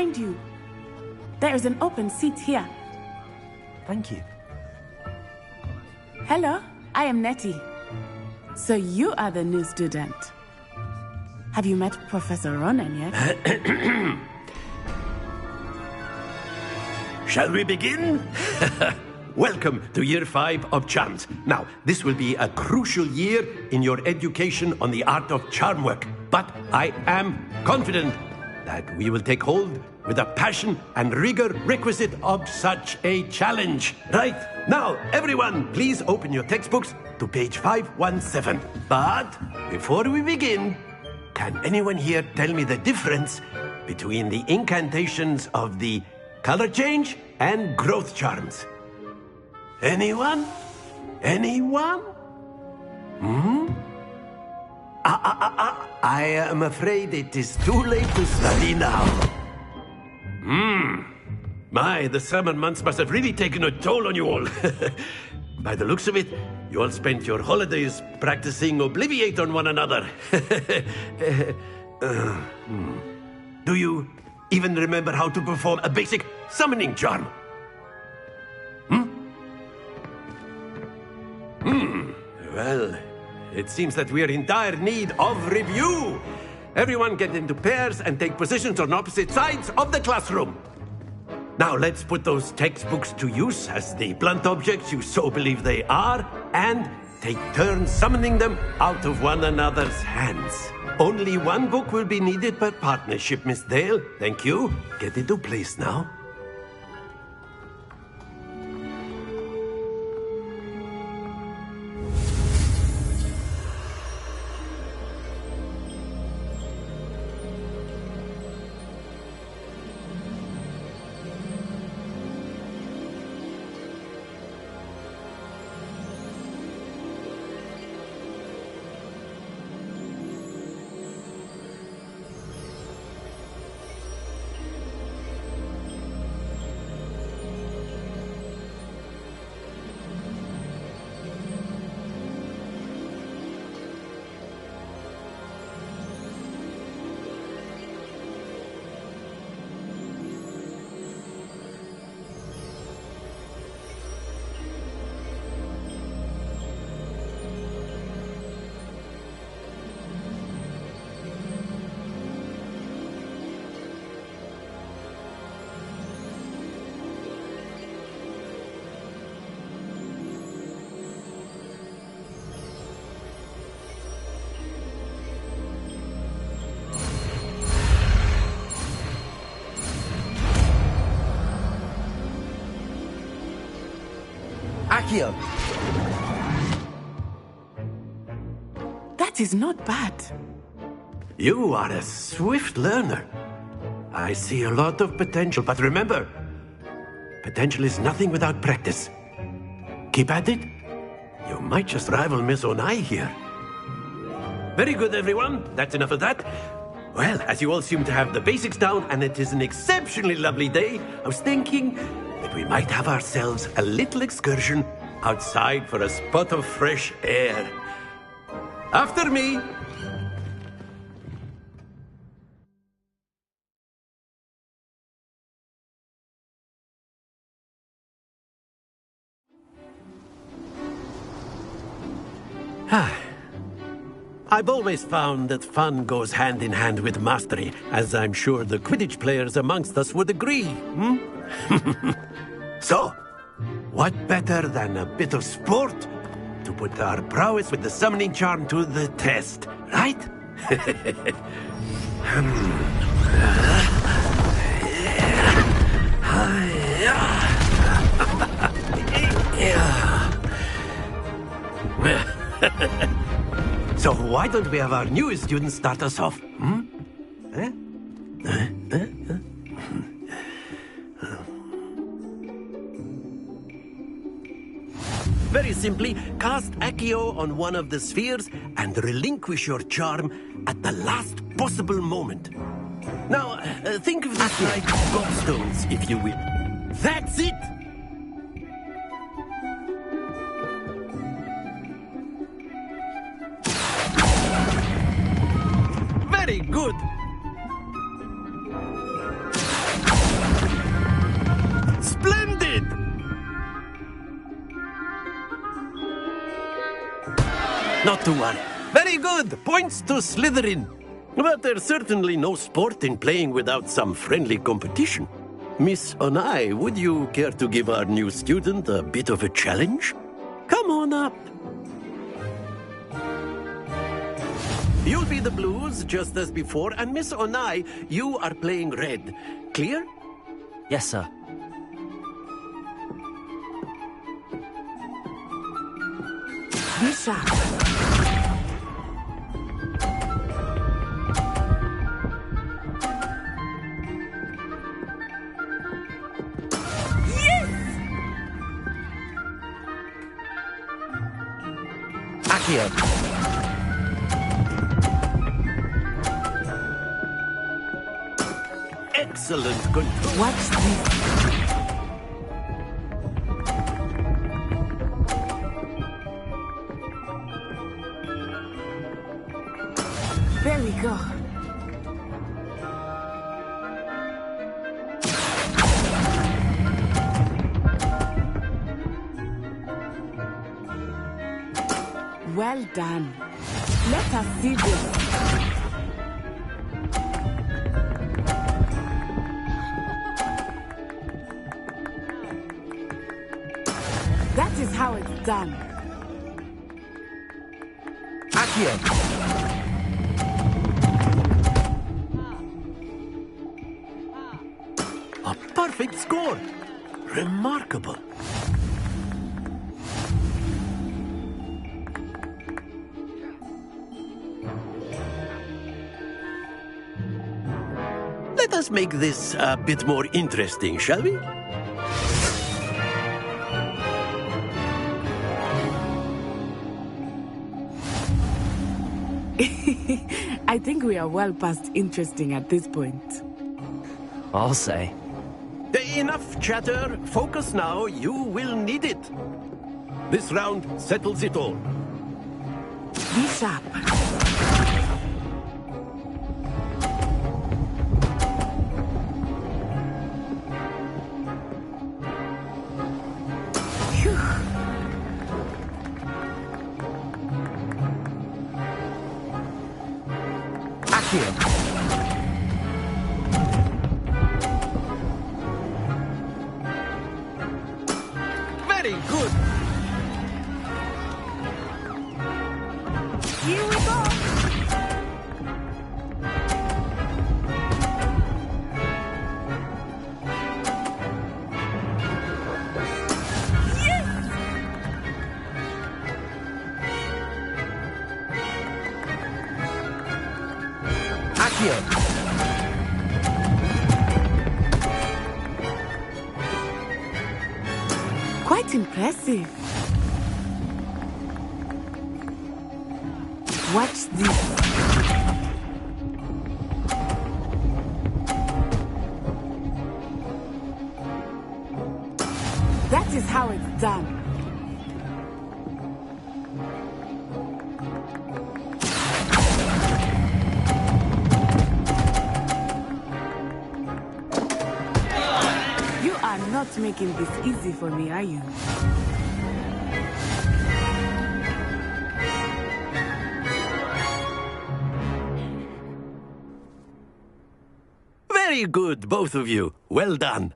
behind you. There is an open seat here. Thank you. Hello, I am Nettie. So you are the new student. Have you met Professor Ronan yet? Shall we begin? Welcome to Year 5 of Charms. Now, this will be a crucial year in your education on the art of charm work. But I am confident that we will take hold with the passion and rigor requisite of such a challenge. Right, now, everyone, please open your textbooks to page 517. But before we begin, can anyone here tell me the difference between the incantations of the color change and growth charms? Anyone? Anyone? I am afraid it is too late to study now. My, the summer months must have really taken a toll on you all. By the looks of it, you all spent your holidays practicing Obliviate on one another. Do you even remember how to perform a basic summoning charm? Well, it seems that we are in dire need of review. Everyone get into pairs and take positions on opposite sides of the classroom. Now let's put those textbooks to use as the blunt objects you so believe they are, and take turns summoning them out of one another's hands. Only one book will be needed per partnership, Miss Dale. Thank you. Get into place now. Accio! That is not bad. You are a swift learner. I see a lot of potential, but remember, potential is nothing without practice. Keep at it. You might just rival Miss Onai here. Very good, everyone. That's enough of that. Well, as you all seem to have the basics down, and it is an exceptionally lovely day, I was thinking that we might have ourselves a little excursion outside for a spot of fresh air. After me. I've always found that fun goes hand in hand with mastery, as I'm sure the Quidditch players amongst us would agree. So, what better than a bit of sport to put our prowess with the summoning charm to the test, right? So why don't we have our newest student start us off? Very simply, cast Accio on one of the spheres and relinquish your charm at the last possible moment. Now, think of this like gobstones, if you will. That's it! Very good! Not to worry. Very good. Points to Slytherin. But there's certainly no sport in playing without some friendly competition. Miss Onai, would you care to give our new student a bit of a challenge? Come on up. You'll be the blues, just as before, and Miss Onai, you are playing red. Clear? Yes, sir. Be sharp. Accio. Excellent control. Watch this. There we go. Well done. Let us see this. That is how it's done. Accio. A perfect score. Remarkable. Let us make this a bit more interesting, shall we? I think we are well past interesting at this point. I'll say. Enough chatter. Focus now. You will need it. This round settles it all. Be sharp. Phew. Accio. Very good. Here we go. Accio. Quite impressive. Watch this. That is how it's done. You are not making this easy for me, are you? Very good, both of you. Well done.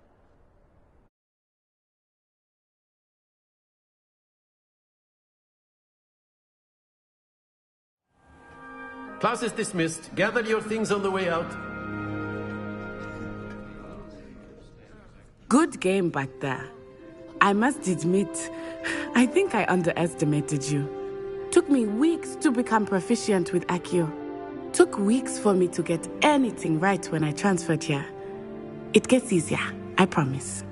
Class is dismissed. Gather your things on the way out. Good game back there. I must admit, I think I underestimated you. Took me weeks to become proficient with Accio. Took weeks for me to get anything right when I transferred here. It gets easier, I promise.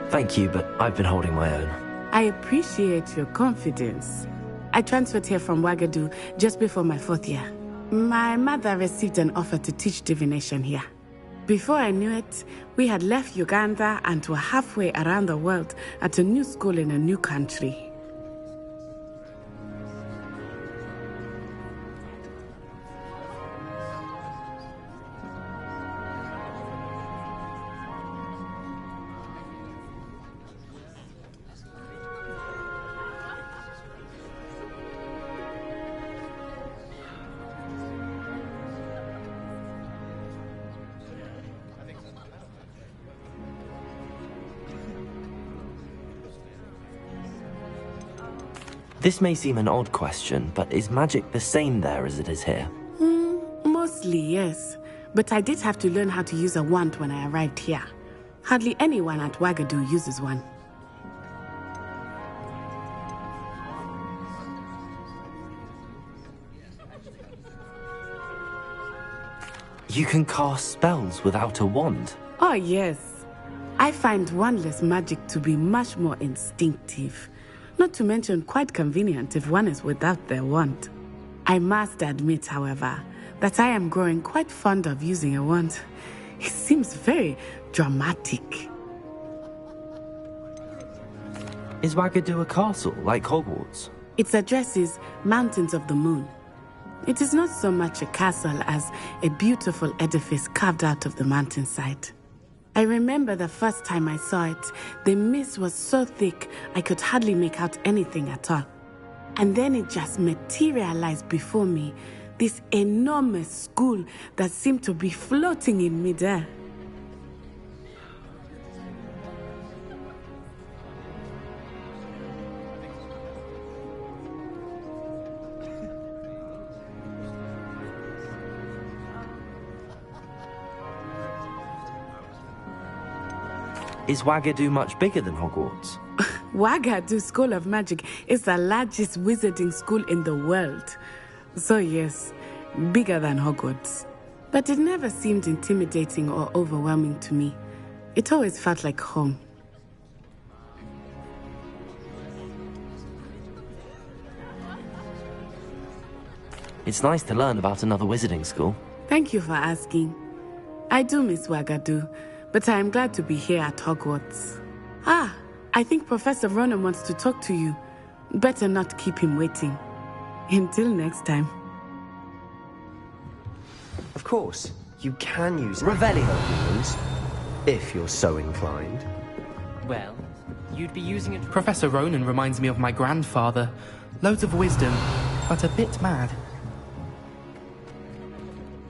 Thank you, but I've been holding my own. I appreciate your confidence. I transferred here from Wagadu just before my 4th year. My mother received an offer to teach divination here. Before I knew it, we had left Uganda and were halfway around the world at a new school in a new country. This may seem an odd question, but is magic the same there as it is here? Mostly, yes. But I did have to learn how to use a wand when I arrived here. Hardly anyone at Wagadu uses one. You can cast spells without a wand? Oh, yes. I find wandless magic to be much more instinctive. Not to mention quite convenient if one is without their wand. I must admit, however, that I am growing quite fond of using a wand. It seems very dramatic. Is Wagadu a castle, like Hogwarts? Its address is Mountains of the Moon. It is not so much a castle as a beautiful edifice carved out of the mountainside. I remember the first time I saw it, the mist was so thick I could hardly make out anything at all. And then it just materialized before me, this enormous school that seemed to be floating in midair. Is Wagadu much bigger than Hogwarts? Wagadu School of Magic is the largest wizarding school in the world. So yes, bigger than Hogwarts. But it never seemed intimidating or overwhelming to me. It always felt like home. It's nice to learn about another wizarding school. Thank you for asking. I do miss Wagadu, but I am glad to be here at Hogwarts. I think Professor Ronan wants to talk to you. Better not keep him waiting. Until next time. Of course, you can use Revelio runes, if you're so inclined. Well, you'd be using it. Professor Ronan reminds me of my grandfather. Loads of wisdom, but a bit mad.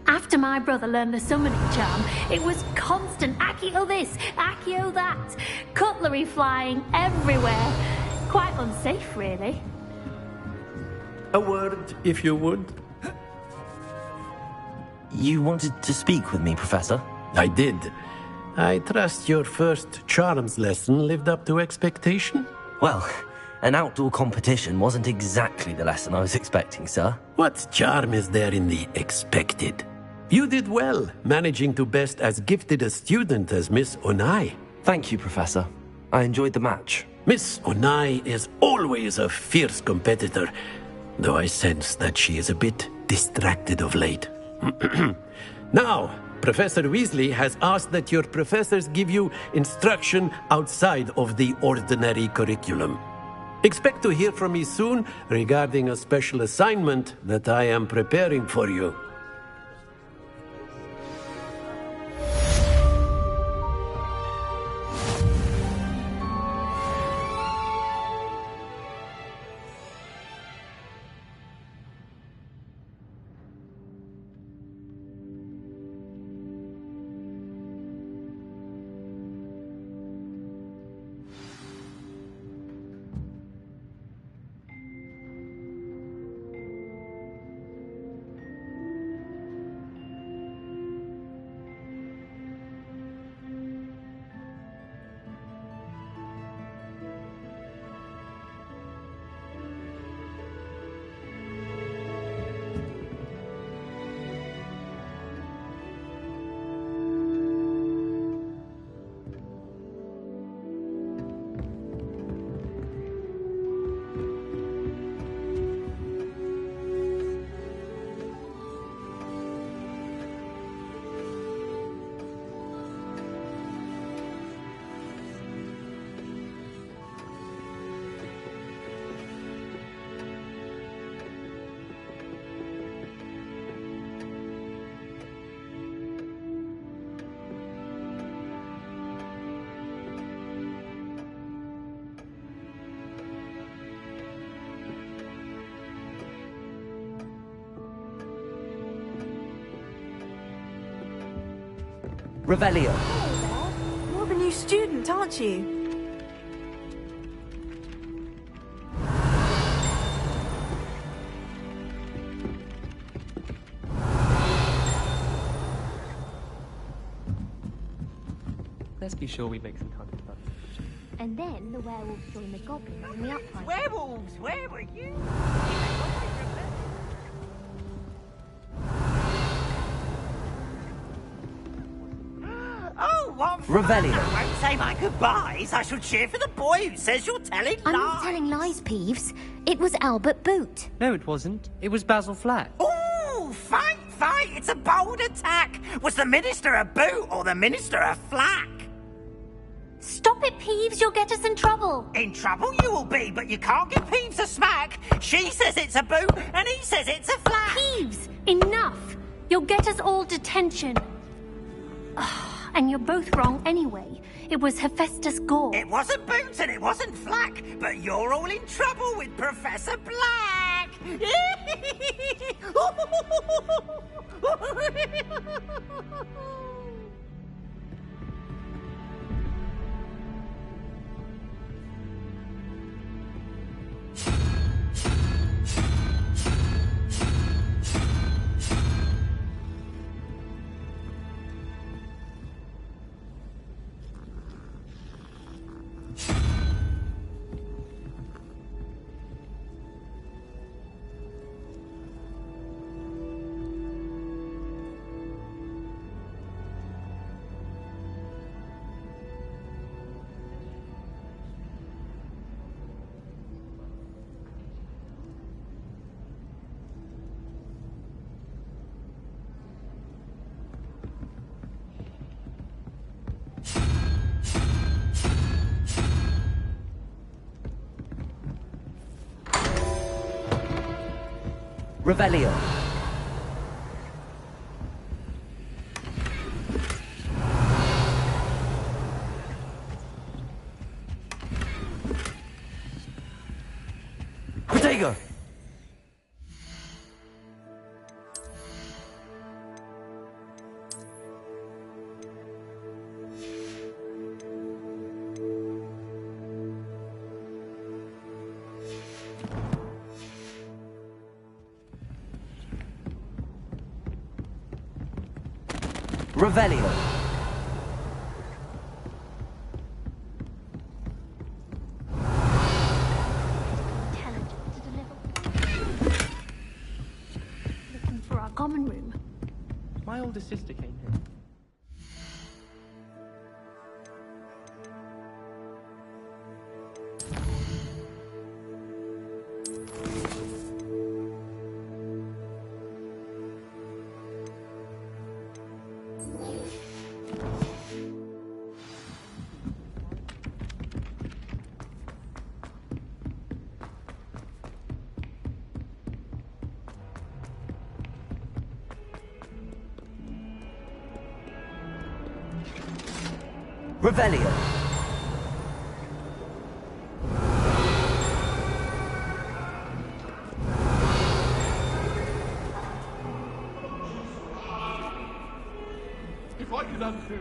After my brother learned the summoning charm, it was constant Accio this, Accio that, cutlery flying everywhere. Quite unsafe, really. A word, if you would. You wanted to speak with me, Professor? I did. I trust your first charms lesson lived up to expectation? Well, an outdoor competition wasn't exactly the lesson I was expecting, sir. What charm is there in the expected? You did well, managing to best as gifted a student as Miss Onai. Thank you, Professor. I enjoyed the match. Miss Onai is always a fierce competitor, though I sense that she is a bit distracted of late. Now, Professor Weasley has asked that your professors give you instruction outside of the ordinary curriculum. Expect to hear from me soon regarding a special assignment that I am preparing for you. Revelio. You're the new student, aren't you? Let's be sure we make some kind of fun. And then the werewolves join the goblins in the uprising. Werewolves, where were you? Oh, what fun! Revelio. I won't say my goodbyes. I shall cheer for the boy who says you're telling lies. I'm not telling lies, Peeves. It was Albert Boot. No, it wasn't. It was Basil Flack. Ooh, fight, fight! It's a bold attack. Was the minister a boot or the minister a flack? Stop it, Peeves. You'll get us in trouble. In trouble you will be, but you can't give Peeves a smack. She says it's a boot, and he says it's a flack. Peeves, enough. You'll get us all detention. And you're both wrong anyway. It was Hephaestus Gore. It wasn't boot and it wasn't flack, but you're all in trouble with Professor Black. Revelio. Protego. Revelio. Intelligent to deliver. Looking for our common room. My older sister came here. Revelio. If I could undo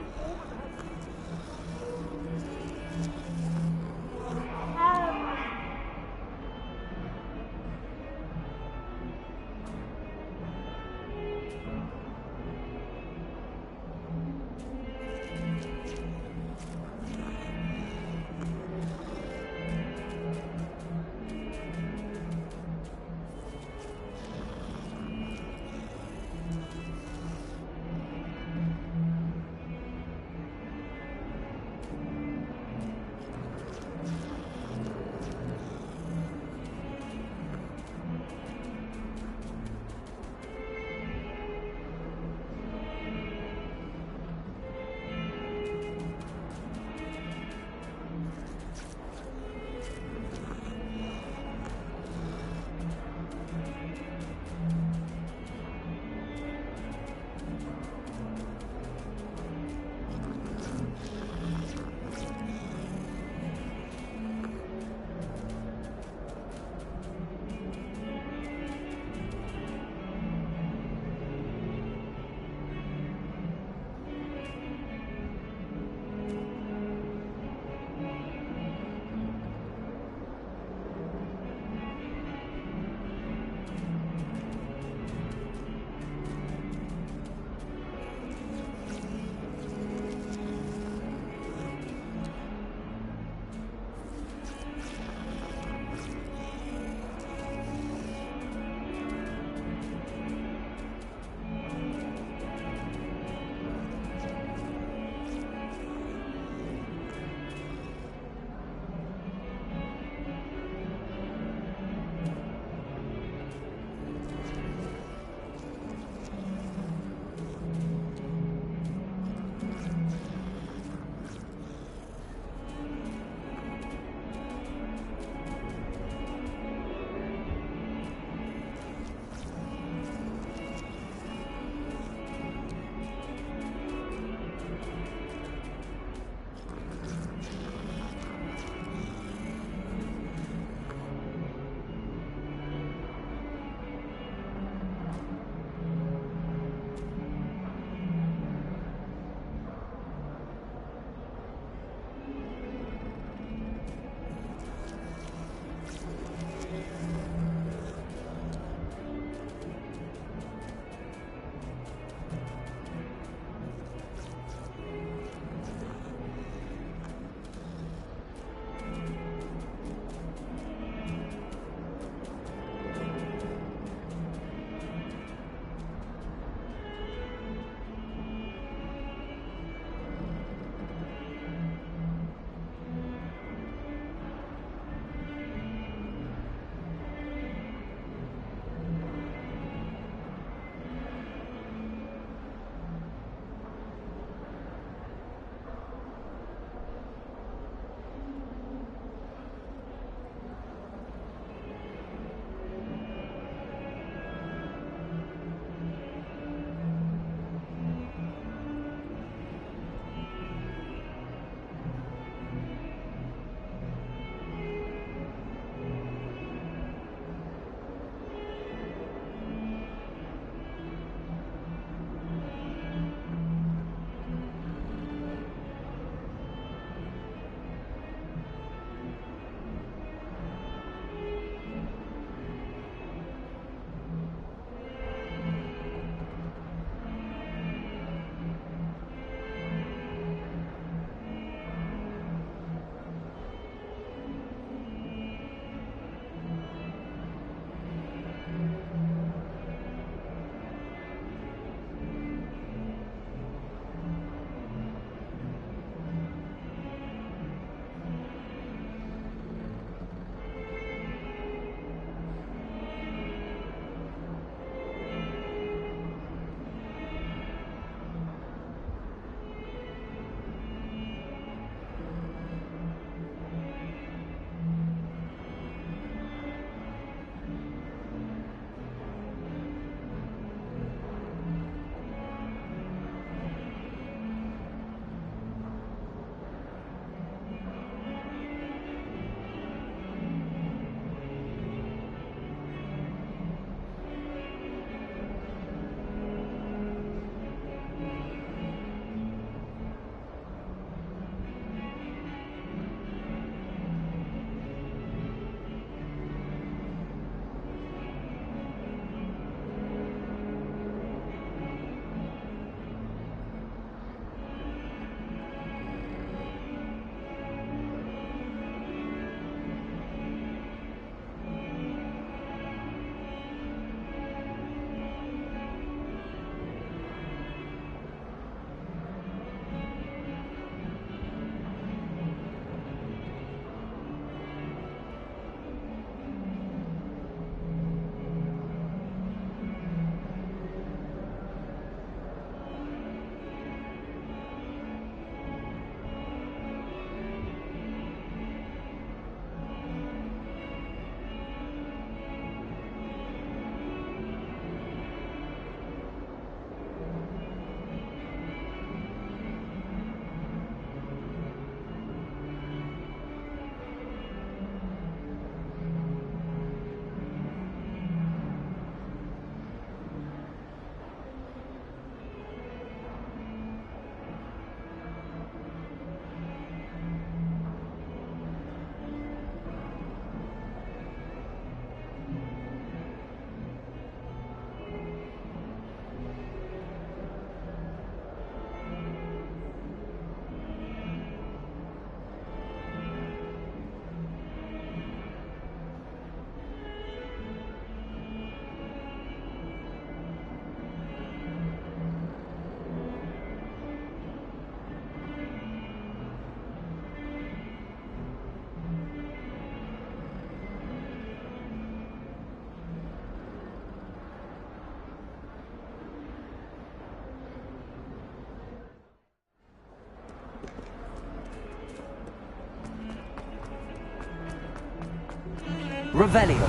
Revelio.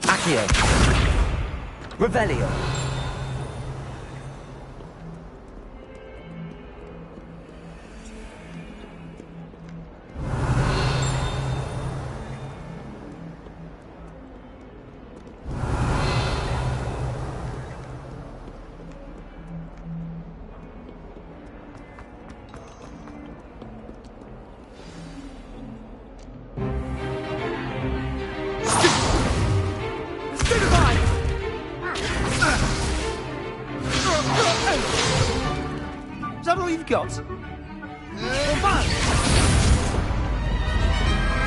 Accio. Revelio. Is that all you've got?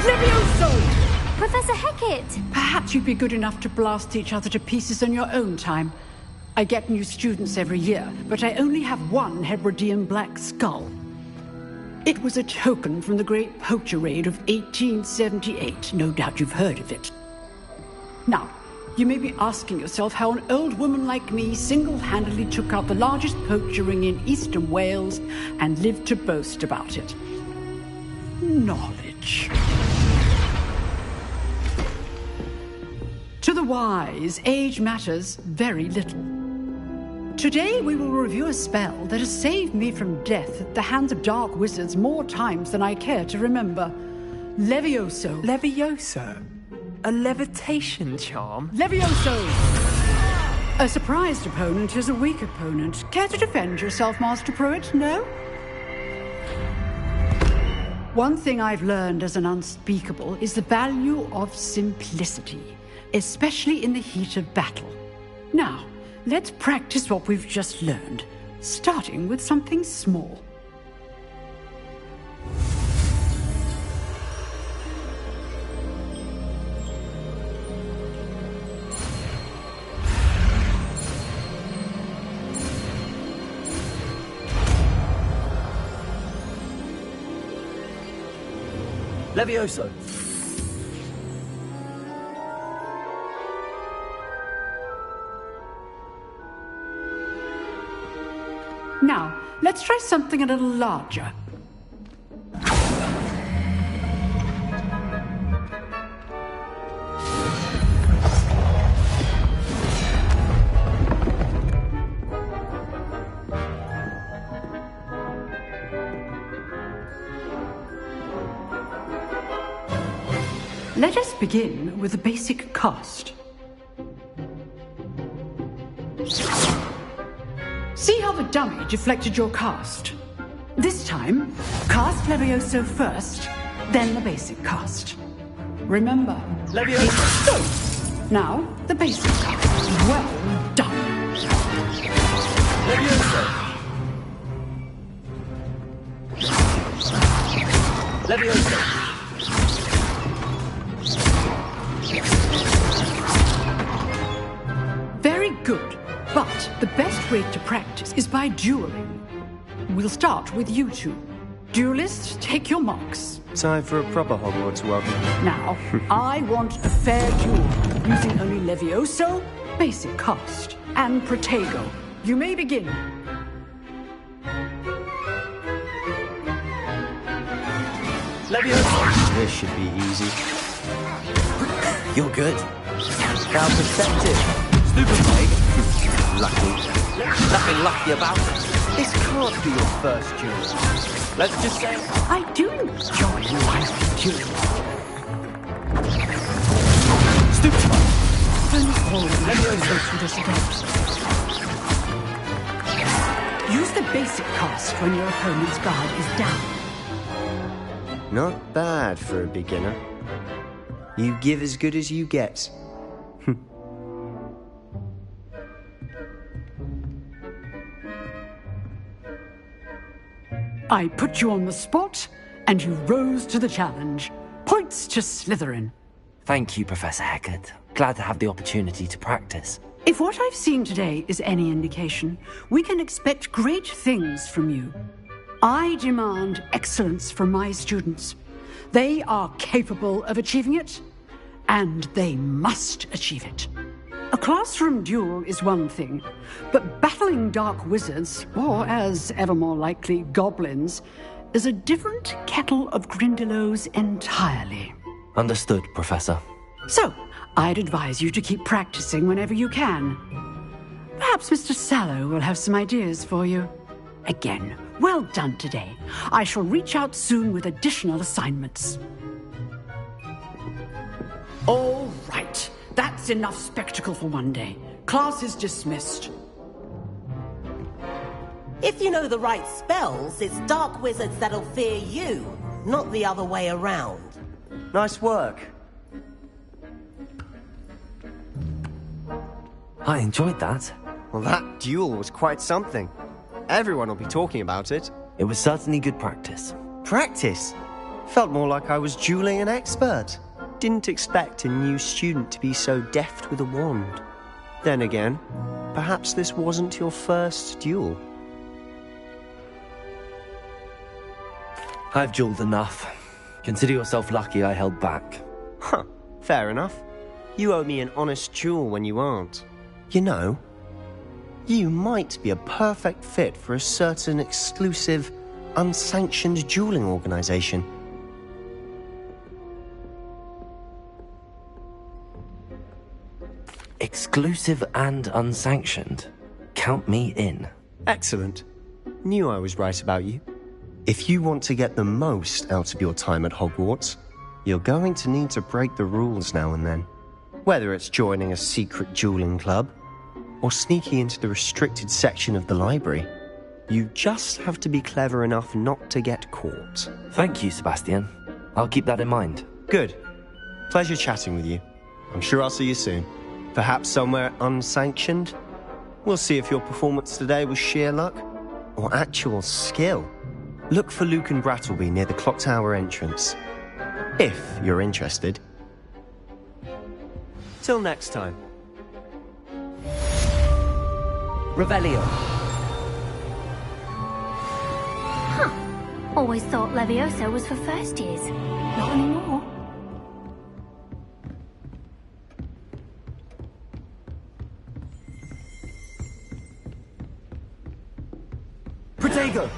Levioso! Professor Hecat! Perhaps you'd be good enough to blast each other to pieces in your own time. I get new students every year, but I only have one Hebridean black skull. It was a token from the Great Poacher Raid of 1878. No doubt you've heard of it. Now, you may be asking yourself how an old woman like me single-handedly took out the largest poacher ring in eastern Wales and lived to boast about it. Knowledge. To the wise, age matters very little. Today we will review a spell that has saved me from death at the hands of dark wizards more times than I care to remember. Levioso. Levioso? A levitation charm? Levioso! A surprised opponent is a weak opponent. Care to defend yourself, Master Pruitt? No? One thing I've learned as an unspeakable is the value of simplicity, especially in the heat of battle. Now, let's practice what we've just learned, starting with something small. Levioso. Now, let's try something a little larger. Let us begin with the basic cast. See how the dummy deflected your cast? This time, cast Levioso first, then the basic cast. Remember, Levioso. Now, the basic cast. Well done. Levioso. Levioso. Very good. But the best way to practice is by dueling. We'll start with you two. Duelists, take your marks. Time for a proper Hogwarts welcome. Now, I want a fair duel, using only Levioso, basic cast, and Protego. You may begin. Levioso. This should be easy. You're good. Now perceptive. Stupid mate. Lucky. Nothing lucky about it. This can't be your first duel. Let's just say I do enjoy life duels. stupid mate. Don't always Levioso with us again. Use the basic cast when your opponent's guard is down. Not bad for a beginner. You give as good as you get. I put you on the spot, and you rose to the challenge. Points to Slytherin. Thank you, Professor Hecat. Glad to have the opportunity to practice. If what I've seen today is any indication, we can expect great things from you. I demand excellence from my students. They are capable of achieving it, and they must achieve it. A classroom duel is one thing, but battling dark wizards, or as ever more likely, goblins, is a different kettle of Grindylows entirely. Understood, Professor. So, I'd advise you to keep practicing whenever you can. Perhaps Mr. Sallow will have some ideas for you. Again, well done today. I shall reach out soon with additional assignments. All right. That's enough spectacle for one day. Class is dismissed. If you know the right spells, it's dark wizards that'll fear you, not the other way around. Nice work. I enjoyed that. Well, that duel was quite something. Everyone will be talking about it. It was certainly good practice. Practice? Felt more like I was dueling an expert. Didn't expect a new student to be so deft with a wand. Then again, perhaps this wasn't your first duel. I've duelled enough. Consider yourself lucky I held back. Huh, fair enough. You owe me an honest duel when you aren't. You know, you might be a perfect fit for a certain exclusive, unsanctioned dueling organization. Exclusive and unsanctioned. Count me in. Excellent. Knew I was right about you. If you want to get the most out of your time at Hogwarts, you're going to need to break the rules now and then. Whether it's joining a secret dueling club, or sneaking into the restricted section of the library, you just have to be clever enough not to get caught. Thank you, Sebastian. I'll keep that in mind. Good. Pleasure chatting with you. I'm sure I'll see you soon. Perhaps somewhere unsanctioned? We'll see if your performance today was sheer luck or actual skill. Look for Luke and Brattleby near the clock tower entrance. If you're interested. Till next time. Revelio. Huh. Always thought Levioso was for first years. Not anymore. Protego!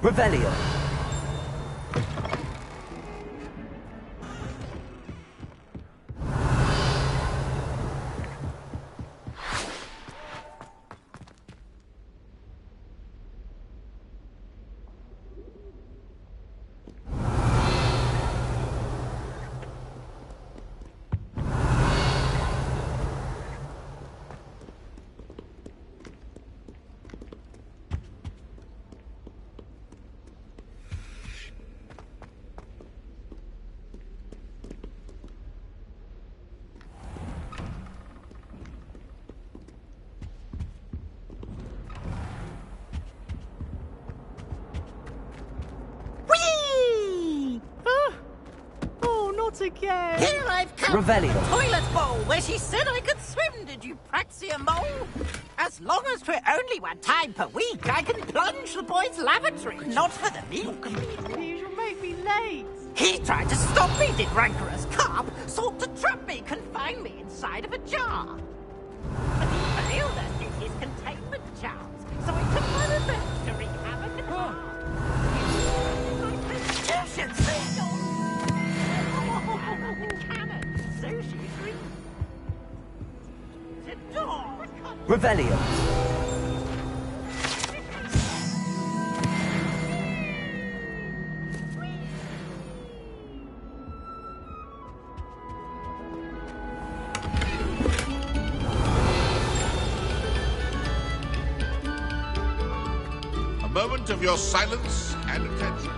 Revelio. Again. Here I've come Revelio. from the toilet bowl where she said I could swim, did you praxia mole? As long as 'twere only one time per week, I can plunge the boy's lavatory, not for the meek. You'll make me late. He tried to stop me, did rancorous carp, sought to trap me, confine me inside of a jar. But he failed us in his containment charms, so I took my revenge to wreak havoc and harm. Constitution signal! Revelio. A moment of your silence and attention.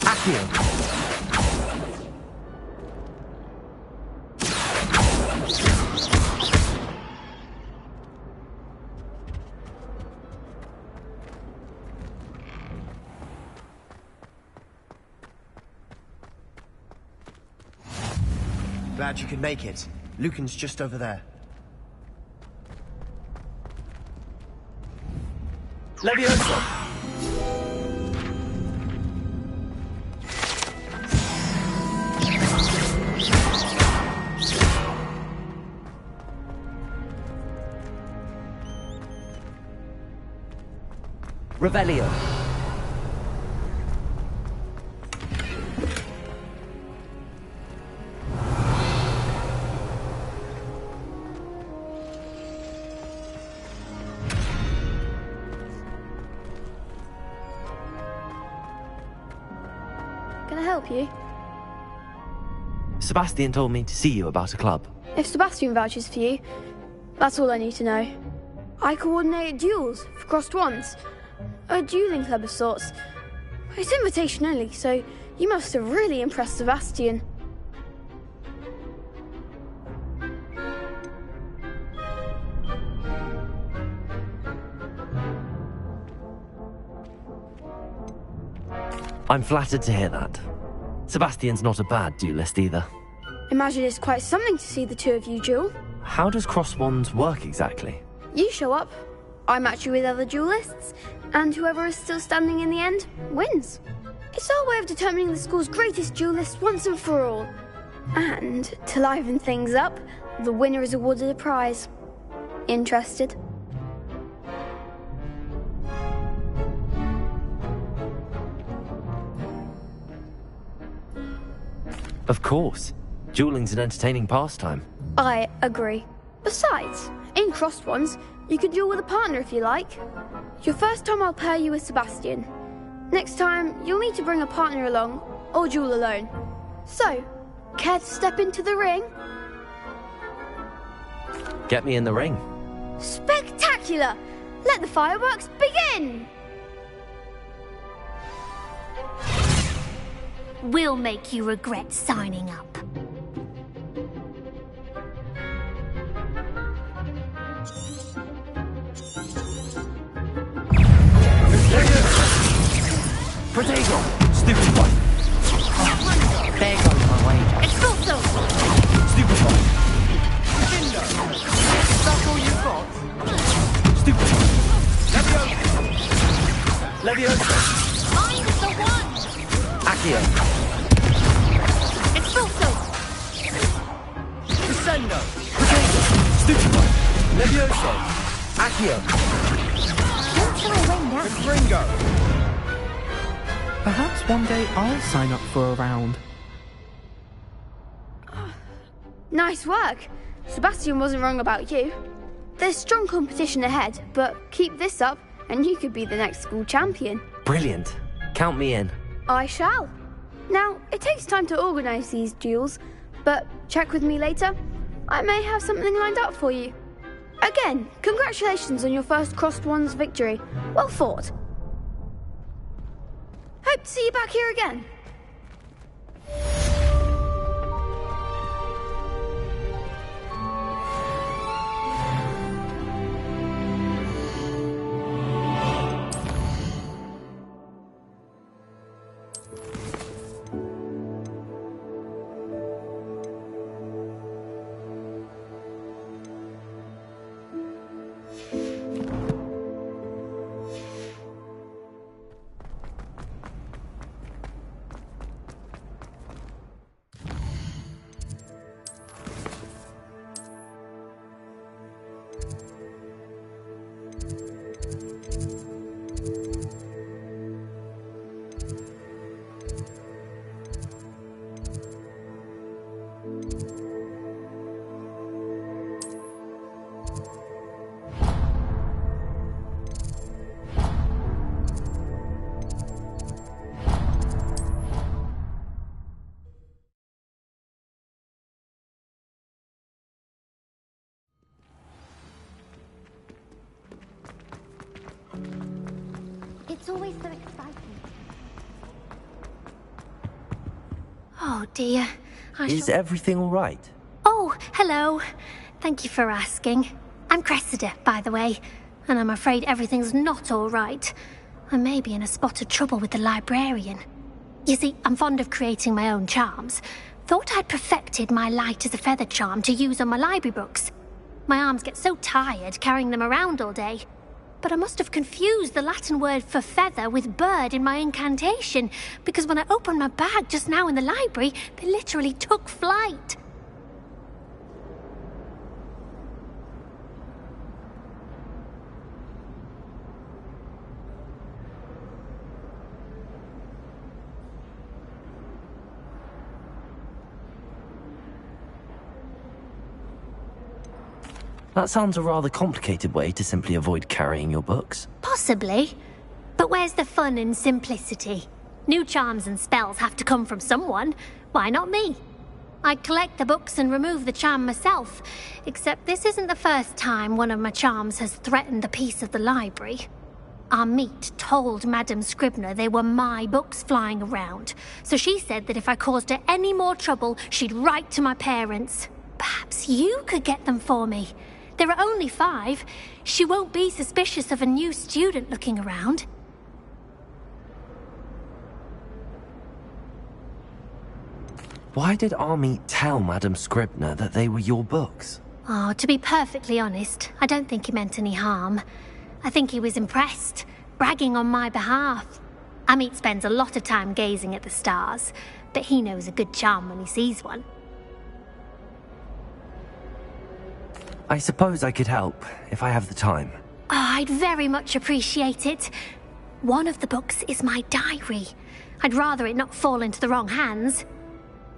Accio. Glad you could make it. Lucan's just over there. Leviosa! Revelio. Can I help you? Sebastian told me to see you about a club. If Sebastian vouches for you, that's all I need to know. I coordinate duels for crossed wands. A dueling club of sorts. It's invitation only, so you must have really impressed Sebastian. I'm flattered to hear that. Sebastian's not a bad duelist either. Imagine it's quite something to see the two of you duel. How does cross wands work exactly? You show up, I match you with other duelists, and whoever is still standing in the end wins. It's our way of determining the school's greatest duelist once and for all. And to liven things up, the winner is awarded a prize. Interested? Of course. Dueling's an entertaining pastime. I agree. Besides, in crossed ones, you can duel with a partner if you like. Your first time I'll pair you with Sebastian. Next time, you'll need to bring a partner along, or duel alone. So, care to step into the ring? Get me in the ring. Spectacular! Let the fireworks begin! We'll make you regret signing up. Potato! Stupid boy! There goes my wager. Expulso! Stupid boy! That's all you've got? Stupid boy! Leviosa! I'm the one! Accio! Expulso! Descendo! Potato! Stupid boy! Leviosa! Accio! Gringo! Perhaps one day I'll sign up for a round. Nice work. Sebastian wasn't wrong about you. There's strong competition ahead, but keep this up and you could be the next school champion. Brilliant. Count me in. I shall. Now, it takes time to organise these duels, but check with me later. I may have something lined up for you. Again, congratulations on your first Crossed Wands victory. Well fought. Hope to see you back here again. It's always so exciting. Oh dear. Is everything all right? Oh, hello. Thank you for asking. I'm Cressida, by the way, and I'm afraid everything's not all right. I may be in a spot of trouble with the librarian. You see, I'm fond of creating my own charms. Thought I'd perfected my light as a feather charm to use on my library books. My arms get so tired carrying them around all day. But I must have confused the Latin word for feather with bird in my incantation, because when I opened my bag just now in the library, they literally took flight. That sounds a rather complicated way to simply avoid carrying your books. Possibly. But where's the fun in simplicity? New charms and spells have to come from someone. Why not me? I collect the books and remove the charm myself. Except this isn't the first time one of my charms has threatened the peace of the library. Our meet told Madame Scribner they were my books flying around. So she said that if I caused her any more trouble, she'd write to my parents. Perhaps you could get them for me. There are only 5. She won't be suspicious of a new student looking around. Why did Army tell Madame Scribner that they were your books? Oh, to be perfectly honest, I don't think he meant any harm. I think he was impressed, bragging on my behalf. Amit spends a lot of time gazing at the stars, but he knows a good charm when he sees one. I suppose I could help, if I have the time. Oh, I'd very much appreciate it. One of the books is my diary. I'd rather it not fall into the wrong hands.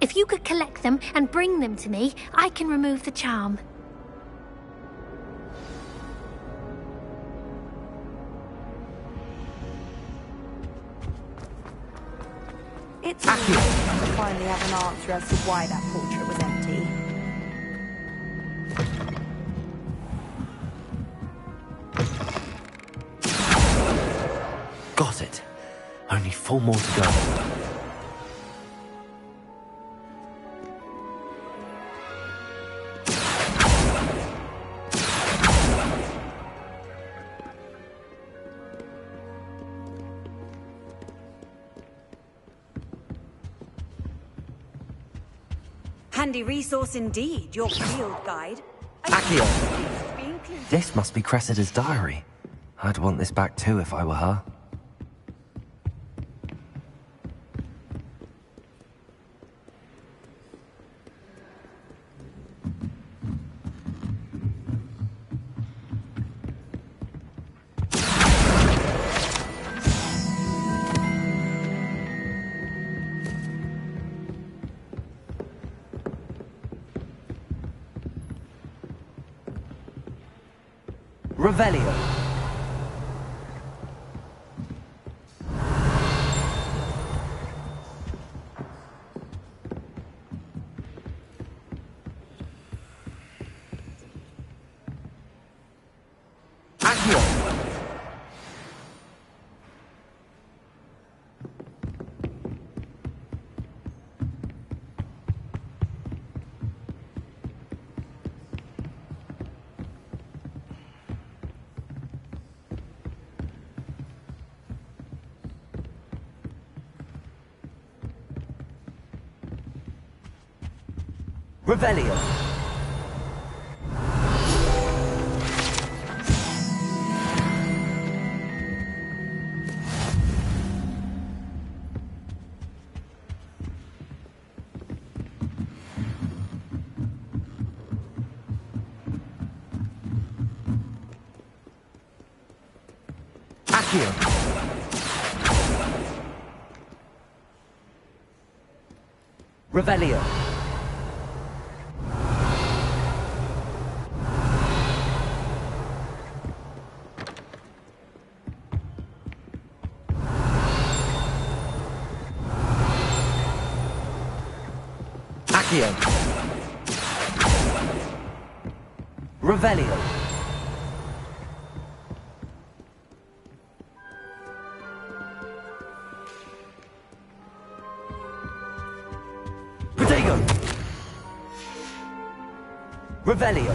If you could collect them and bring them to me, I can remove the charm. It's accurate to finally have an answer as to why that portrait was empty. Got it. Only 4 more to go. Handy resource indeed, your field guide. Accio! This must be Cressida's diary. I'd want this back too if I were her. Revelio. Accio. Revelio. Accio. Revelio. Accio. Revelio. Protego. Revelio.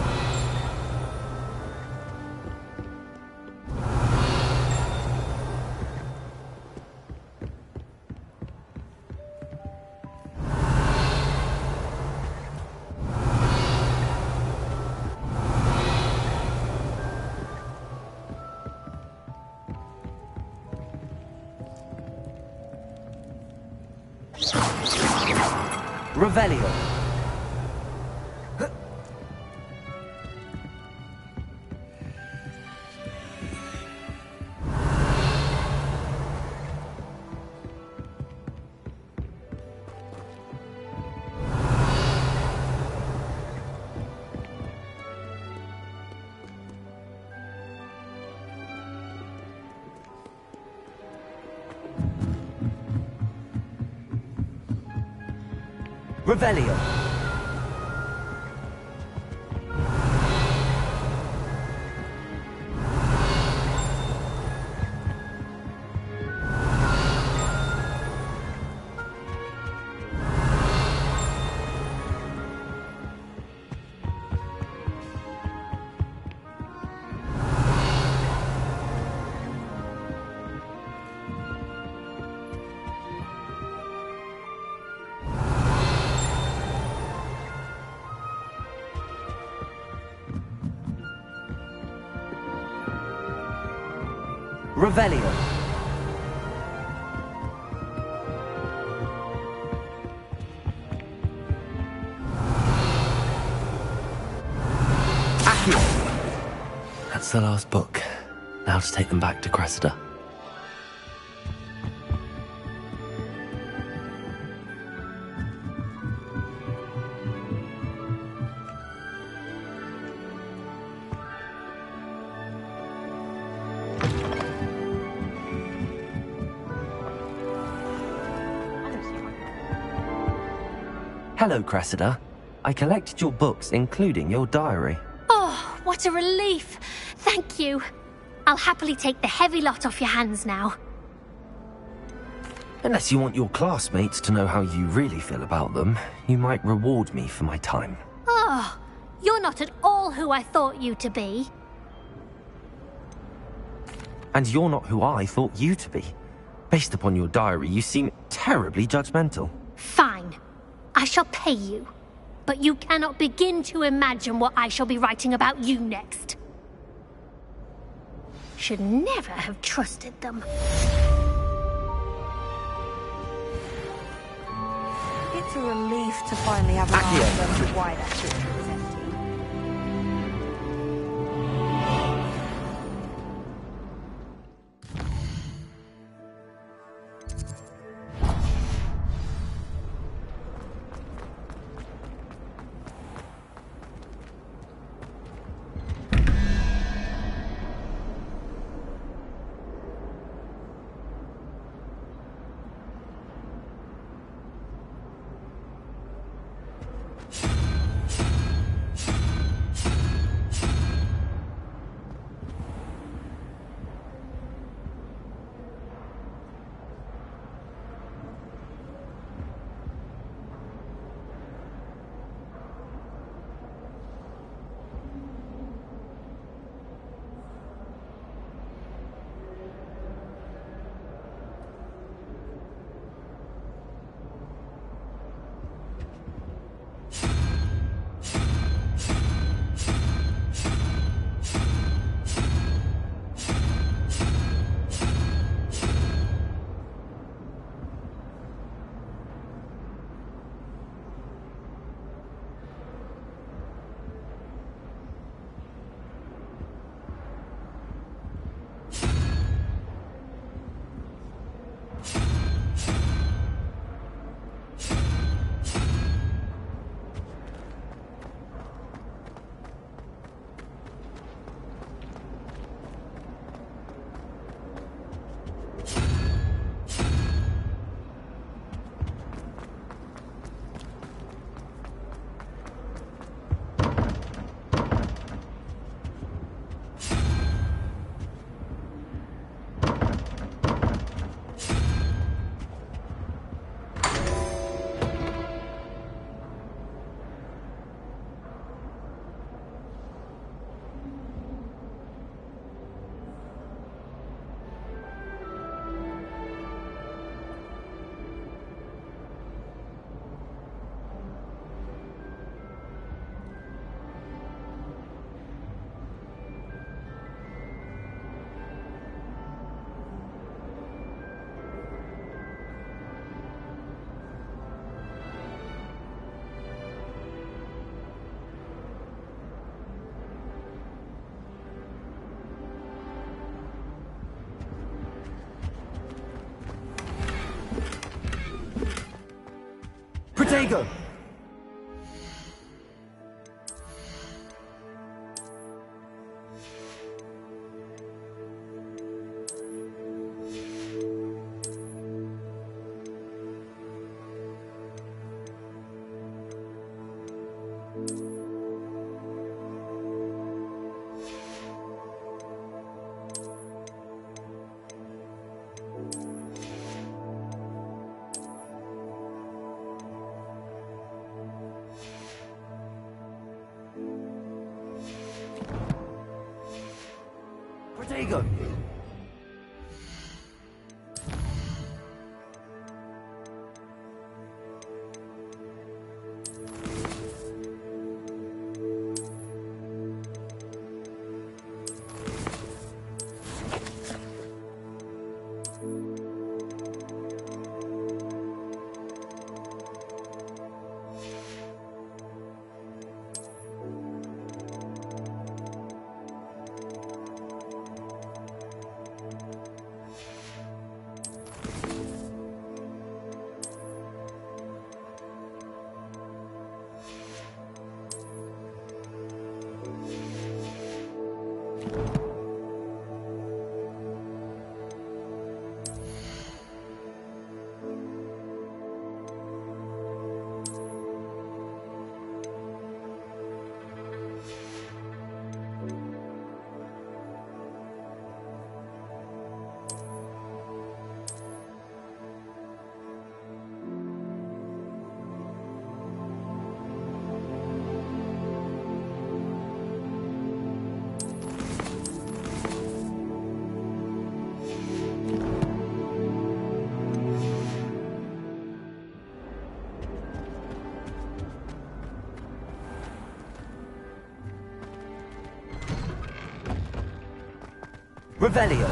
Revelio. Revelio. Revelio. Accio. That's the last book. Now to take them back to Cressida. Hello, Cressida. I collected your books, including your diary. Oh, what a relief. Thank you. I'll happily take the heavy lot off your hands now. Unless you want your classmates to know how you really feel about them, you might reward me for my time. Oh, you're not at all who I thought you to be. And you're not who I thought you to be. Based upon your diary, you seem terribly judgmental. Fine. I shall pay you. But you cannot begin to imagine what I shall be writing about you next. Should never have trusted them. It's a relief to finally have an answer as to why that picture was empty. Protego! Protego! Revelio.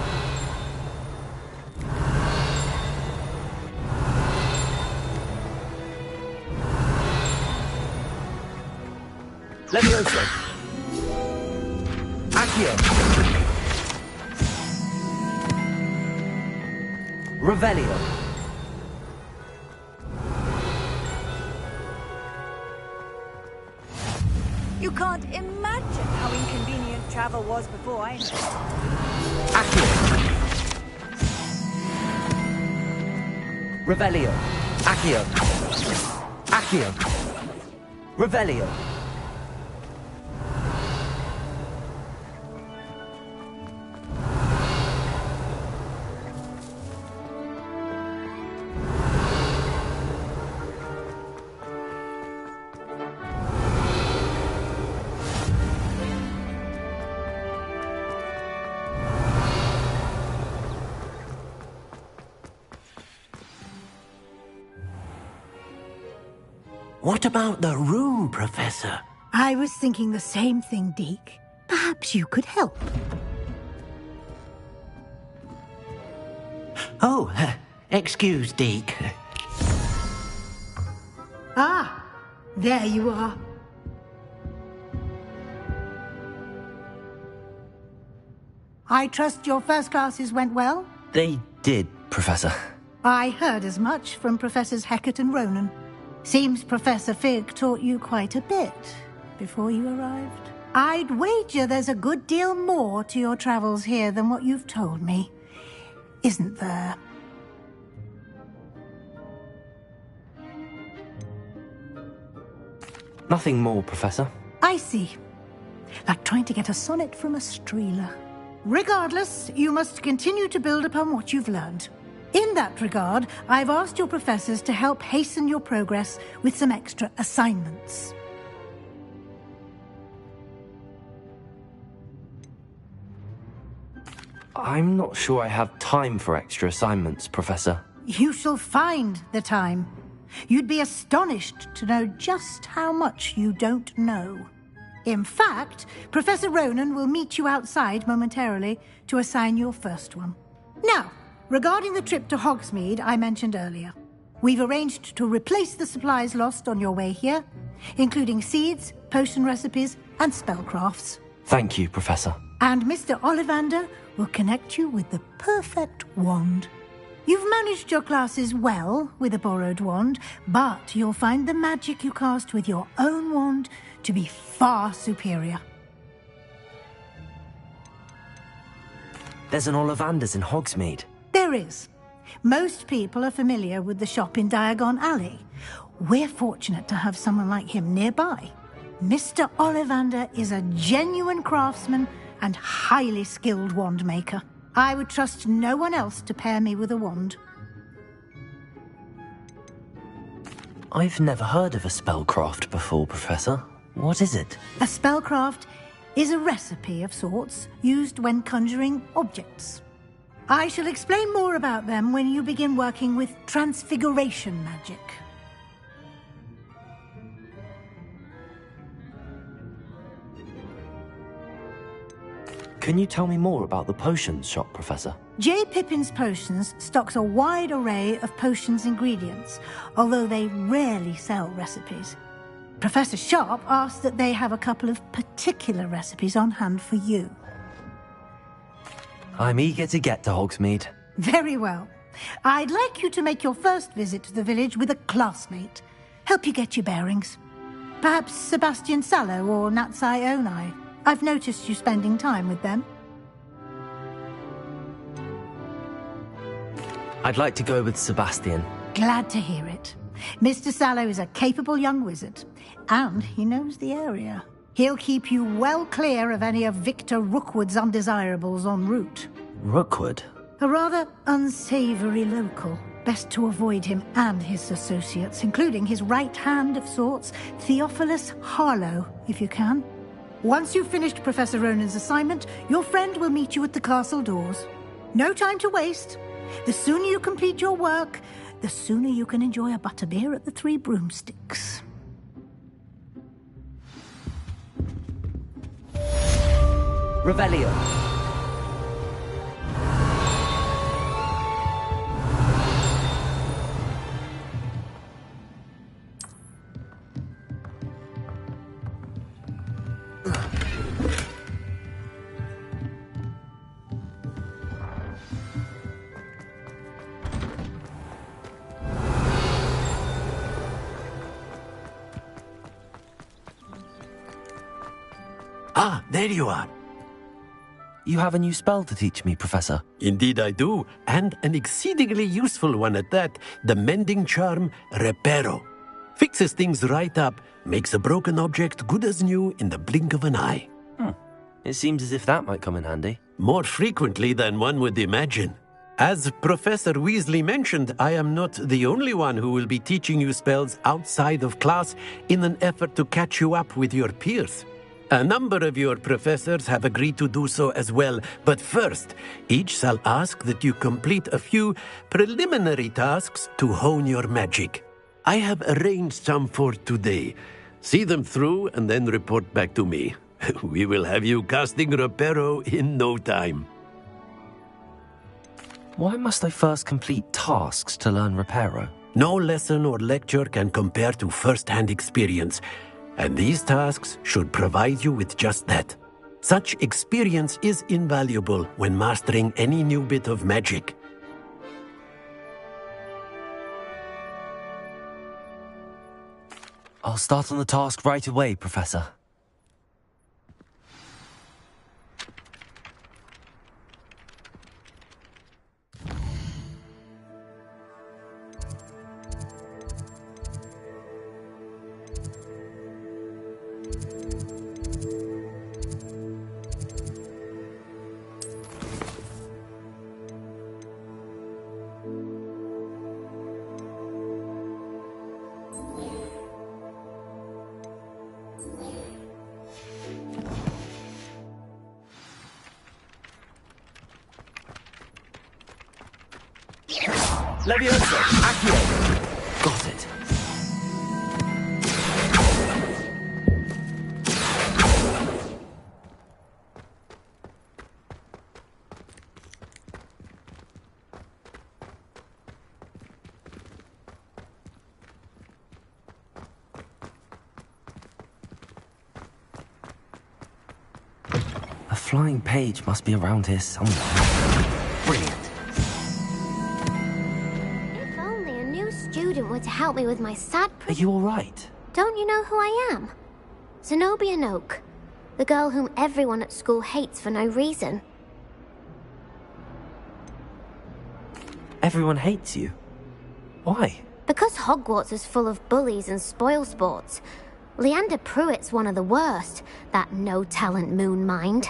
Levioso. Accio. Revelio. You can't imagine how inconvenient travel was before I know. Accio. Revelio. Accio. Accio. Revelio. What about the room, Professor? I was thinking the same thing, Deke. Perhaps you could help. Oh, excuse, Deke. Ah, there you are. I trust your first classes went well? They did, Professor. I heard as much from Professors Hecat and Ronan. Seems Professor Fig taught you quite a bit before you arrived. I'd wager there's a good deal more to your travels here than what you've told me. Isn't there? Nothing more, Professor. I see. Like trying to get a sonnet from a streeler. Regardless, you must continue to build upon what you've learned. In that regard, I've asked your professors to help hasten your progress with some extra assignments. I'm not sure I have time for extra assignments, Professor. You shall find the time. You'd be astonished to know just how much you don't know. In fact, Professor Ronan will meet you outside momentarily to assign your first one. Now, regarding the trip to Hogsmeade I mentioned earlier, we've arranged to replace the supplies lost on your way here, including seeds, potion recipes, and spellcrafts. Thank you, Professor. And Mr. Ollivander will connect you with the perfect wand. You've managed your classes well with a borrowed wand, but you'll find the magic you cast with your own wand to be far superior. There's an Ollivander's in Hogsmeade. There is. Most people are familiar with the shop in Diagon Alley. We're fortunate to have someone like him nearby. Mr. Ollivander is a genuine craftsman and highly skilled wand maker. I would trust no one else to pair me with a wand. I've never heard of a spellcraft before, Professor. What is it? A spellcraft is a recipe of sorts used when conjuring objects. I shall explain more about them when you begin working with transfiguration magic. Can you tell me more about the potions shop, Professor? J. Pippin's Potions stocks a wide array of potions ingredients, although they rarely sell recipes. Professor Sharp asked that they have a couple of particular recipes on hand for you. I'm eager to get to Hogsmeade. Very well. I'd like you to make your first visit to the village with a classmate. Help you get your bearings. Perhaps Sebastian Sallow or Natsai Onai. I've noticed you spending time with them. I'd like to go with Sebastian. Glad to hear it. Mr. Sallow is a capable young wizard, and he knows the area. He'll keep you well clear of any of Victor Rookwood's undesirables en route. Rookwood? A rather unsavory local. Best to avoid him and his associates, including his right hand of sorts, Theophilus Harlow, if you can. Once you've finished Professor Ronan's assignment, your friend will meet you at the castle doors. No time to waste. The sooner you complete your work, the sooner you can enjoy a butterbeer at the Three Broomsticks. Revelio. Ah, there you are. You have a new spell to teach me, Professor. Indeed I do, and an exceedingly useful one at that. The mending charm, Reparo. Fixes things right up, makes a broken object good as new in the blink of an eye. It seems as if that might come in handy. More frequently than one would imagine. As Professor Weasley mentioned, I am not the only one who will be teaching you spells outside of class in an effort to catch you up with your peers. A number of your professors have agreed to do so as well, but first, each shall ask that you complete a few preliminary tasks to hone your magic. I have arranged some for today. See them through and then report back to me. We will have you casting Reparo in no time. Why must I first complete tasks to learn Reparo? No lesson or lecture can compare to first-hand experience, and these tasks should provide you with just that. Such experience is invaluable when mastering any new bit of magic. I'll start on the task right away, Professor. Leviosa, Accio. Got it. A flying page must be around here somewhere. Brilliant. to help me with my sad... Are you alright? Don't you know who I am? Zenobia Noak, the girl whom everyone at school hates for no reason. Everyone hates you? Why? Because Hogwarts is full of bullies and spoilsports. Leander Pruitt's one of the worst, that no-talent moon mind.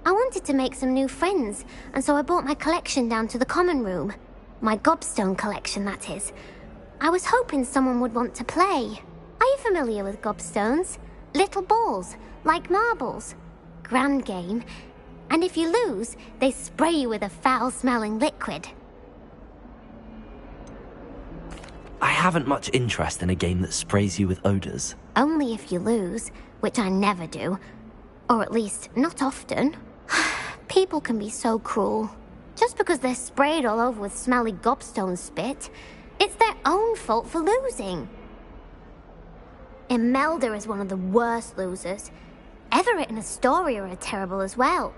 I wanted to make some new friends, and so I brought my collection down to the common room. My gobstone collection, that is. I was hoping someone would want to play. Are you familiar with gobstones? Little balls, like marbles. Grand game. And if you lose, they spray you with a foul-smelling liquid. I haven't much interest in a game that sprays you with odours. Only if you lose, which I never do. Or at least, not often. People can be so cruel. Just because they're sprayed all over with smelly gobstone spit, it's their own fault for losing. Imelda is one of the worst losers. Everett and Astoria are terrible as well.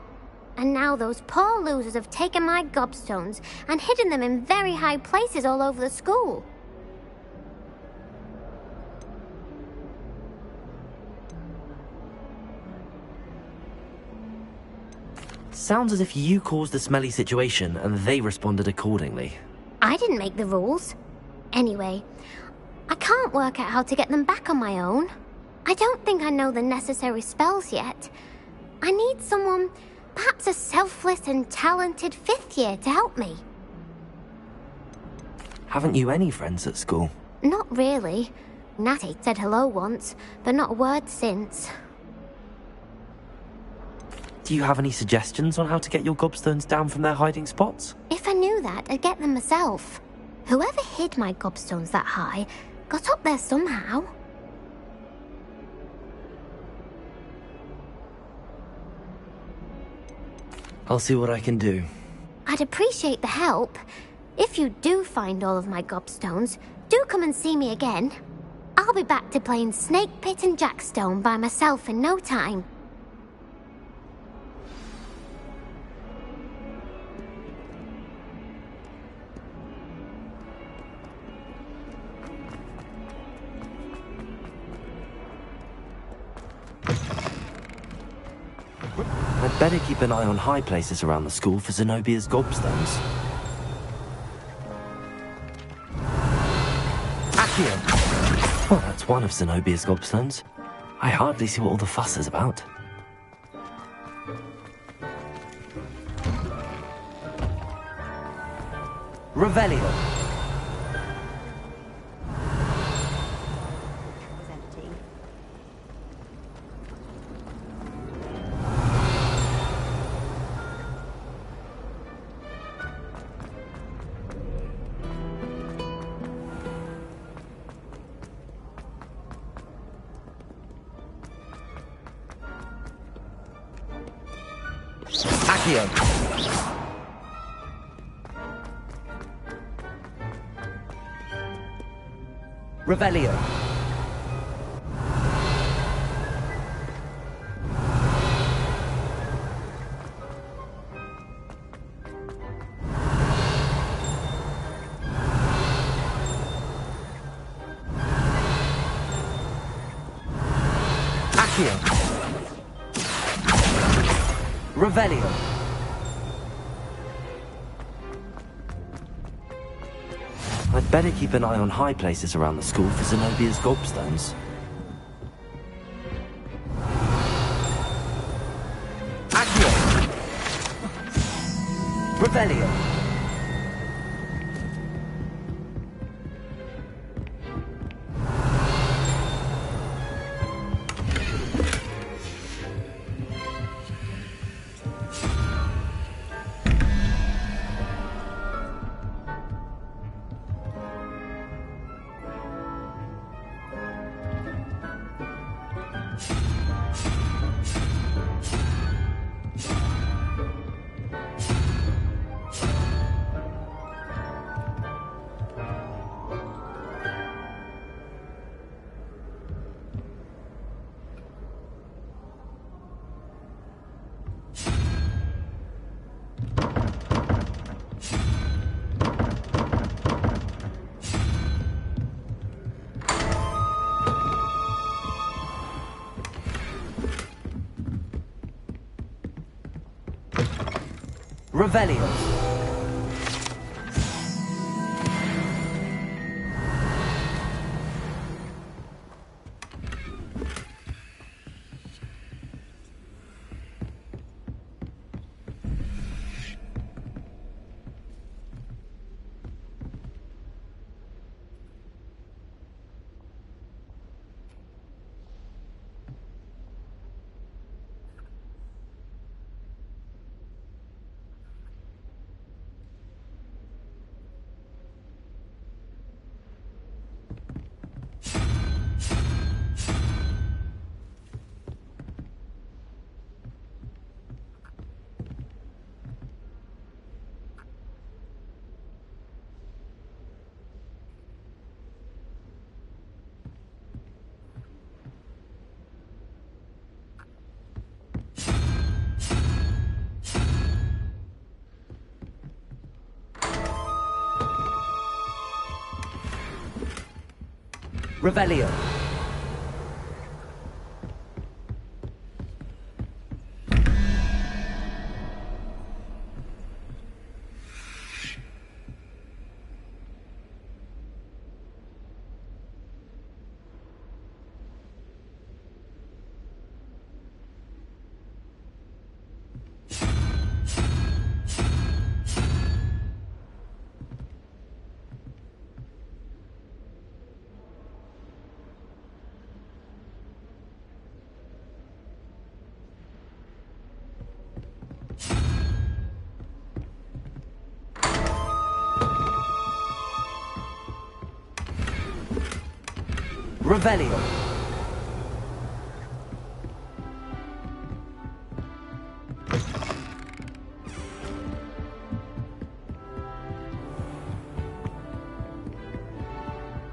And now those poor losers have taken my gobstones and hidden them in very high places all over the school. Sounds as if you caused the smelly situation and they responded accordingly. I didn't make the rules. Anyway, I can't work out how to get them back on my own. I don't think I know the necessary spells yet. I need someone, perhaps a selfless and talented fifth year to help me. Haven't you any friends at school? Not really. Natty said hello once, but not a word since. Do you have any suggestions on how to get your gobstones down from their hiding spots? If I knew that, I'd get them myself. Whoever hid my gobstones that high got up there somehow. I'll see what I can do. I'd appreciate the help. If you do find all of my gobstones, do come and see me again. I'll be back to playing Snake Pit and Jackstone by myself in no time. I'd better keep an eye on high places around the school for Zenobia's gobstones. Accio! Well, that's one of Zenobia's gobstones. I hardly see what all the fuss is about. Revelio! Revelio. Accio. Revelio. I'd better keep an eye on high places around the school for Zenobia's gobstones. Accio! Revelio! Revelio. Revelio. Revelio.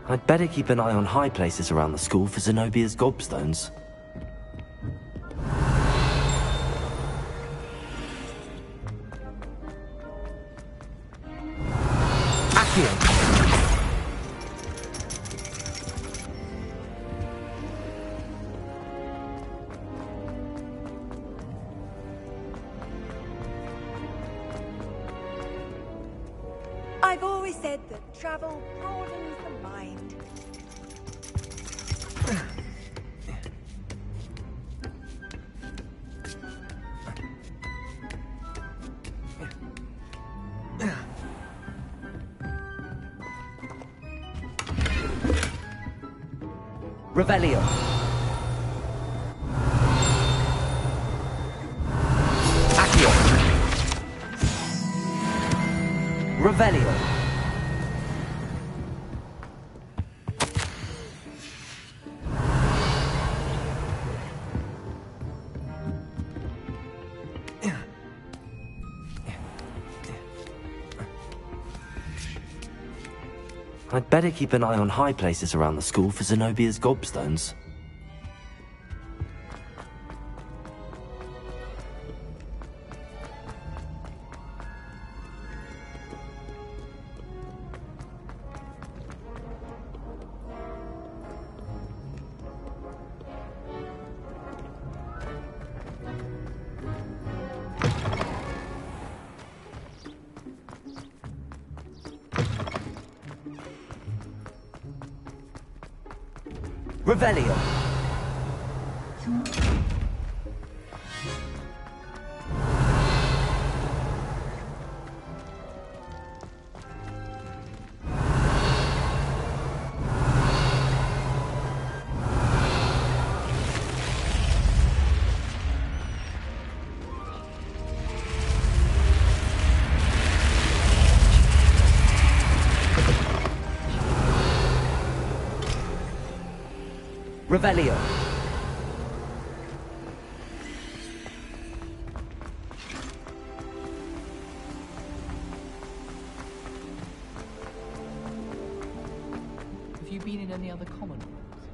I'd better keep an eye on high places around the school for Zenobia's gobstones. Accio. I've always said that travel broadens the mind. Revelio. Accio. Revelio. I'd better keep an eye on high places around the school for Zenobia's gobstones. Revelio. Revelio. Have you been in any other common rooms?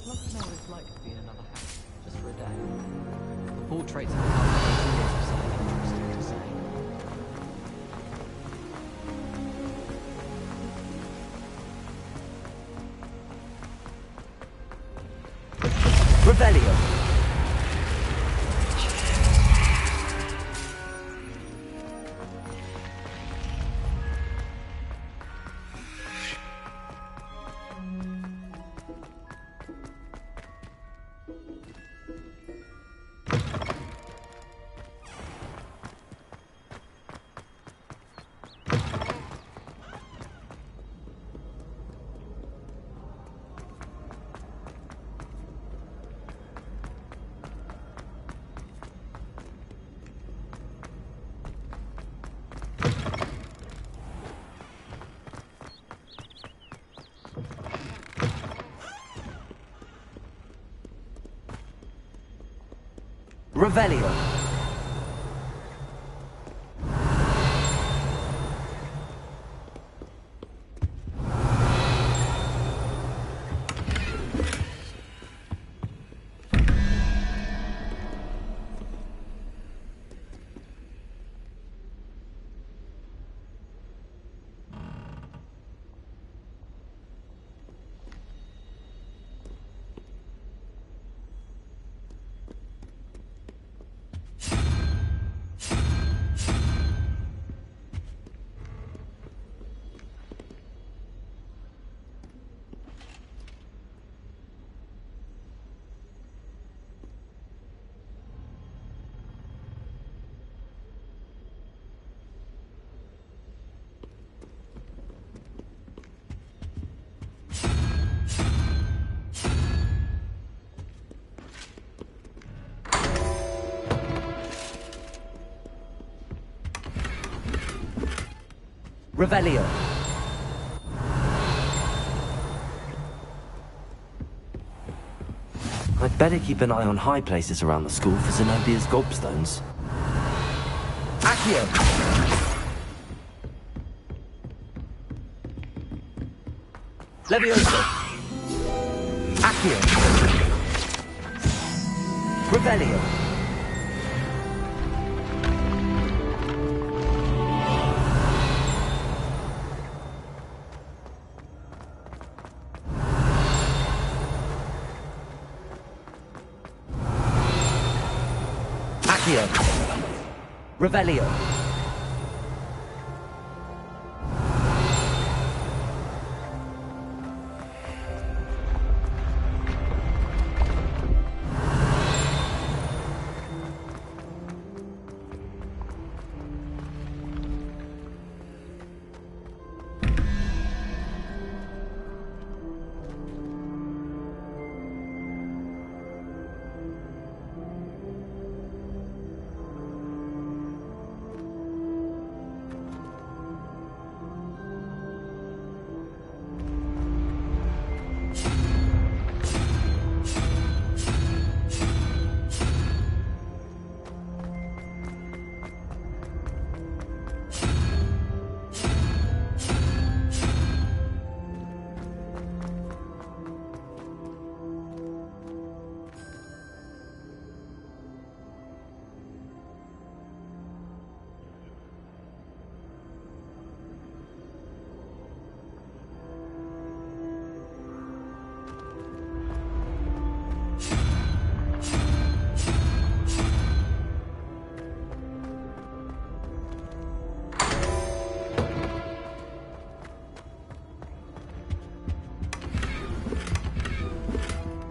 I'd love to know what it's like to be in another house, just for a day. The portraits of the house are always something interesting to say. Revelio. Revelio. Revelio. I'd better keep an eye on high places around the school for Zenobia's gobstones. Accio. Levioso. Accio. Revelio. Revelio.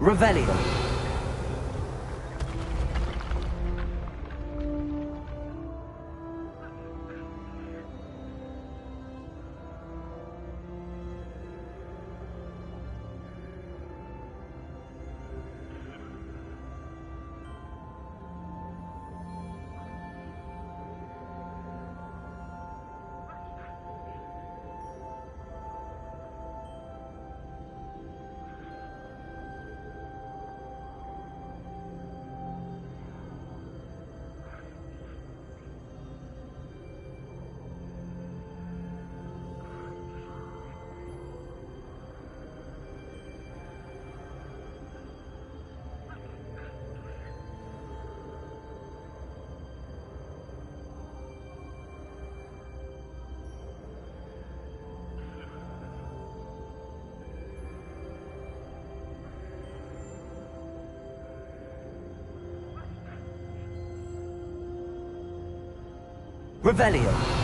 Revelio. Revelio.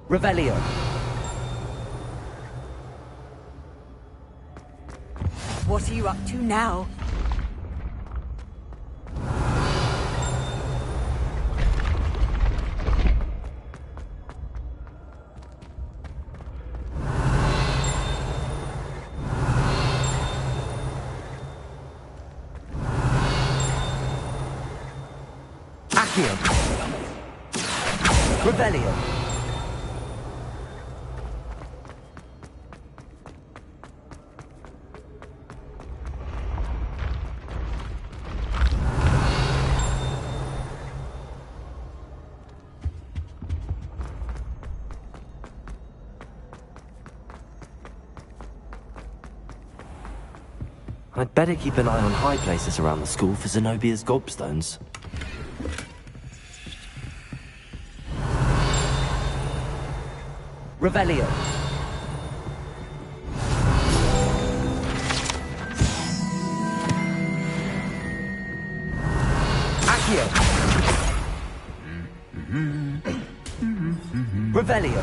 Revelio. What are you up to now? Accio. Revelio. I'd better keep an eye on high places around the school for Zenobia's gobstones. Revelio. Accio. Revelio.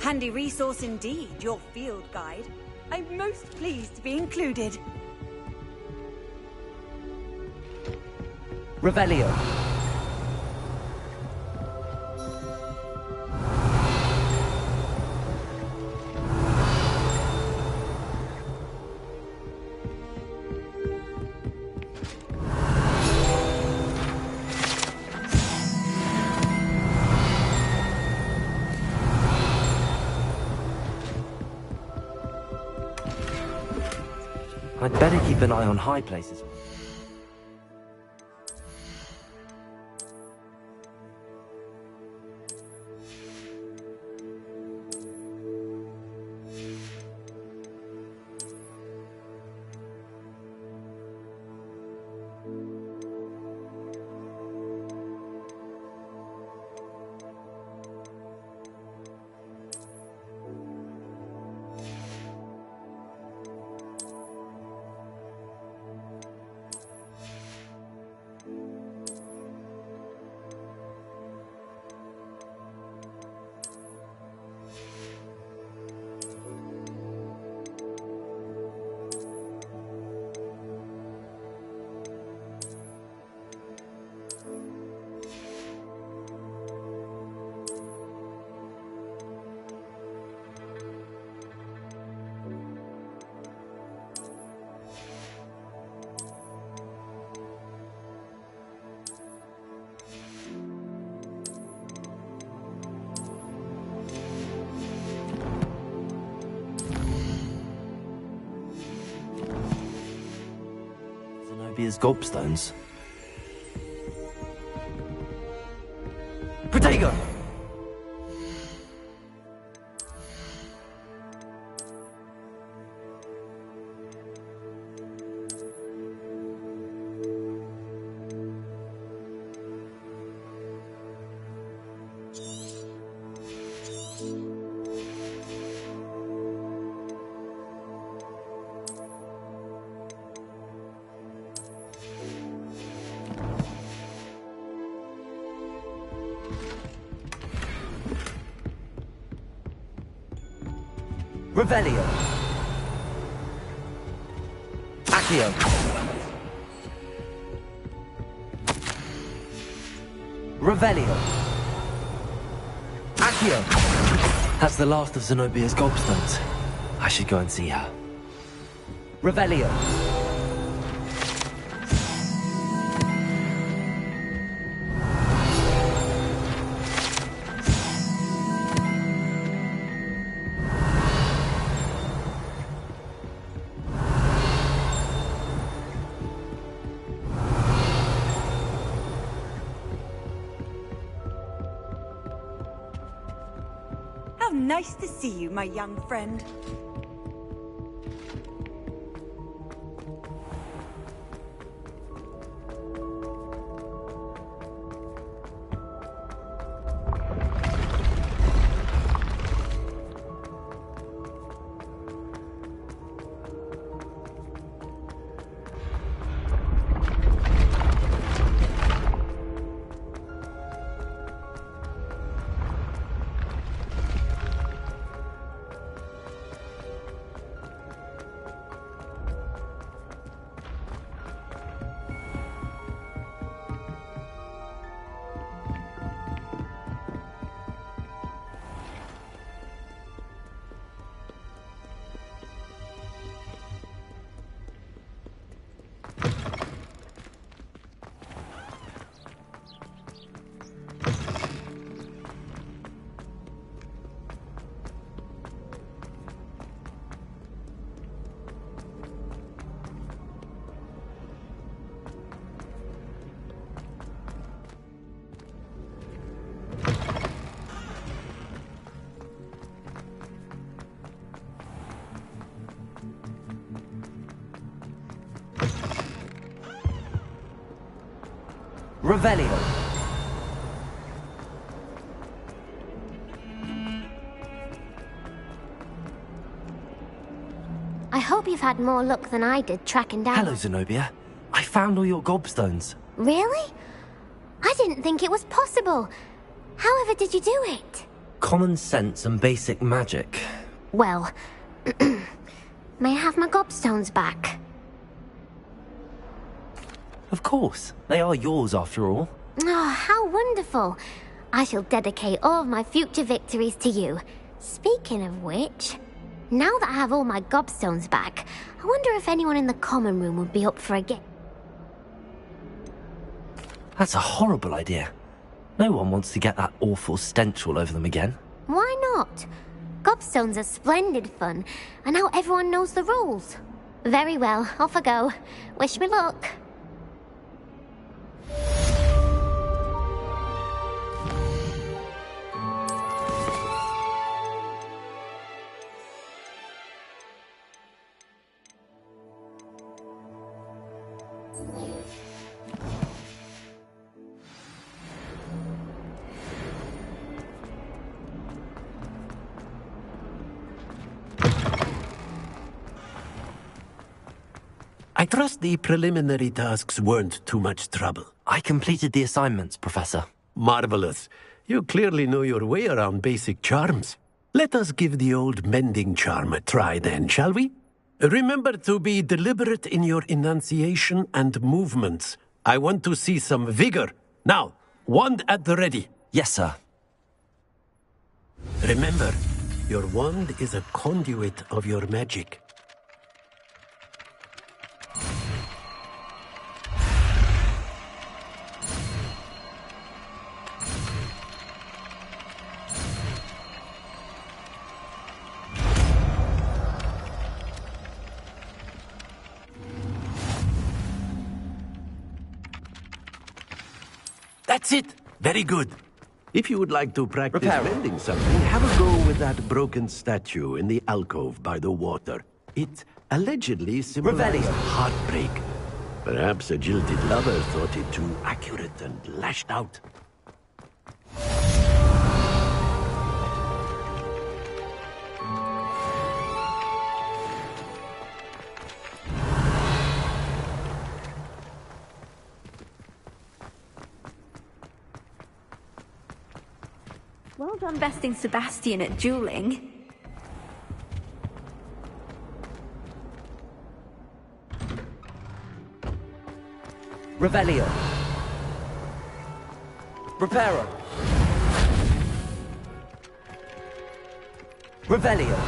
Handy resource indeed, your field guide. I'm most pleased to be included. Revelio. I'd better keep an eye on high places. Zenobia's gobstones. Protego! Revelio. Accio. Revelio. Accio. That's the last of Zenobia's gobstones. I should go and see her. Revelio. How nice to see you, my young friend. Revelio. I hope you've had more luck than I did tracking down... Hello, Zenobia. I found all your gobstones. Really? I didn't think it was possible. However did you do it? Common sense and basic magic. Well, may I have my gobstones back? Of course. They are yours after all. Oh, how wonderful. I shall dedicate all of my future victories to you. Speaking of which, now that I have all my gobstones back, I wonder if anyone in the common room would be up for a game. That's a horrible idea. No one wants to get that awful stench all over them again. Why not? Gobstones are splendid fun, and now everyone knows the rules. Very well, off I go. Wish me luck. I trust the preliminary tasks weren't too much trouble. I completed the assignments, Professor. Marvelous. You clearly know your way around basic charms. Let us give the old mending charm a try then, shall we? Remember to be deliberate in your enunciation and movements. I want to see some vigor. Now, wand at the ready. Yes, sir. Remember, your wand is a conduit of your magic. That's it. Very good. If you would like to practice mending something, have a go with that broken statue in the alcove by the water. It allegedly symbolizes heartbreak. Perhaps a jilted lover thought it too accurate and lashed out. Well done besting Sebastian at dueling. Revelio. Reparo. Revelio.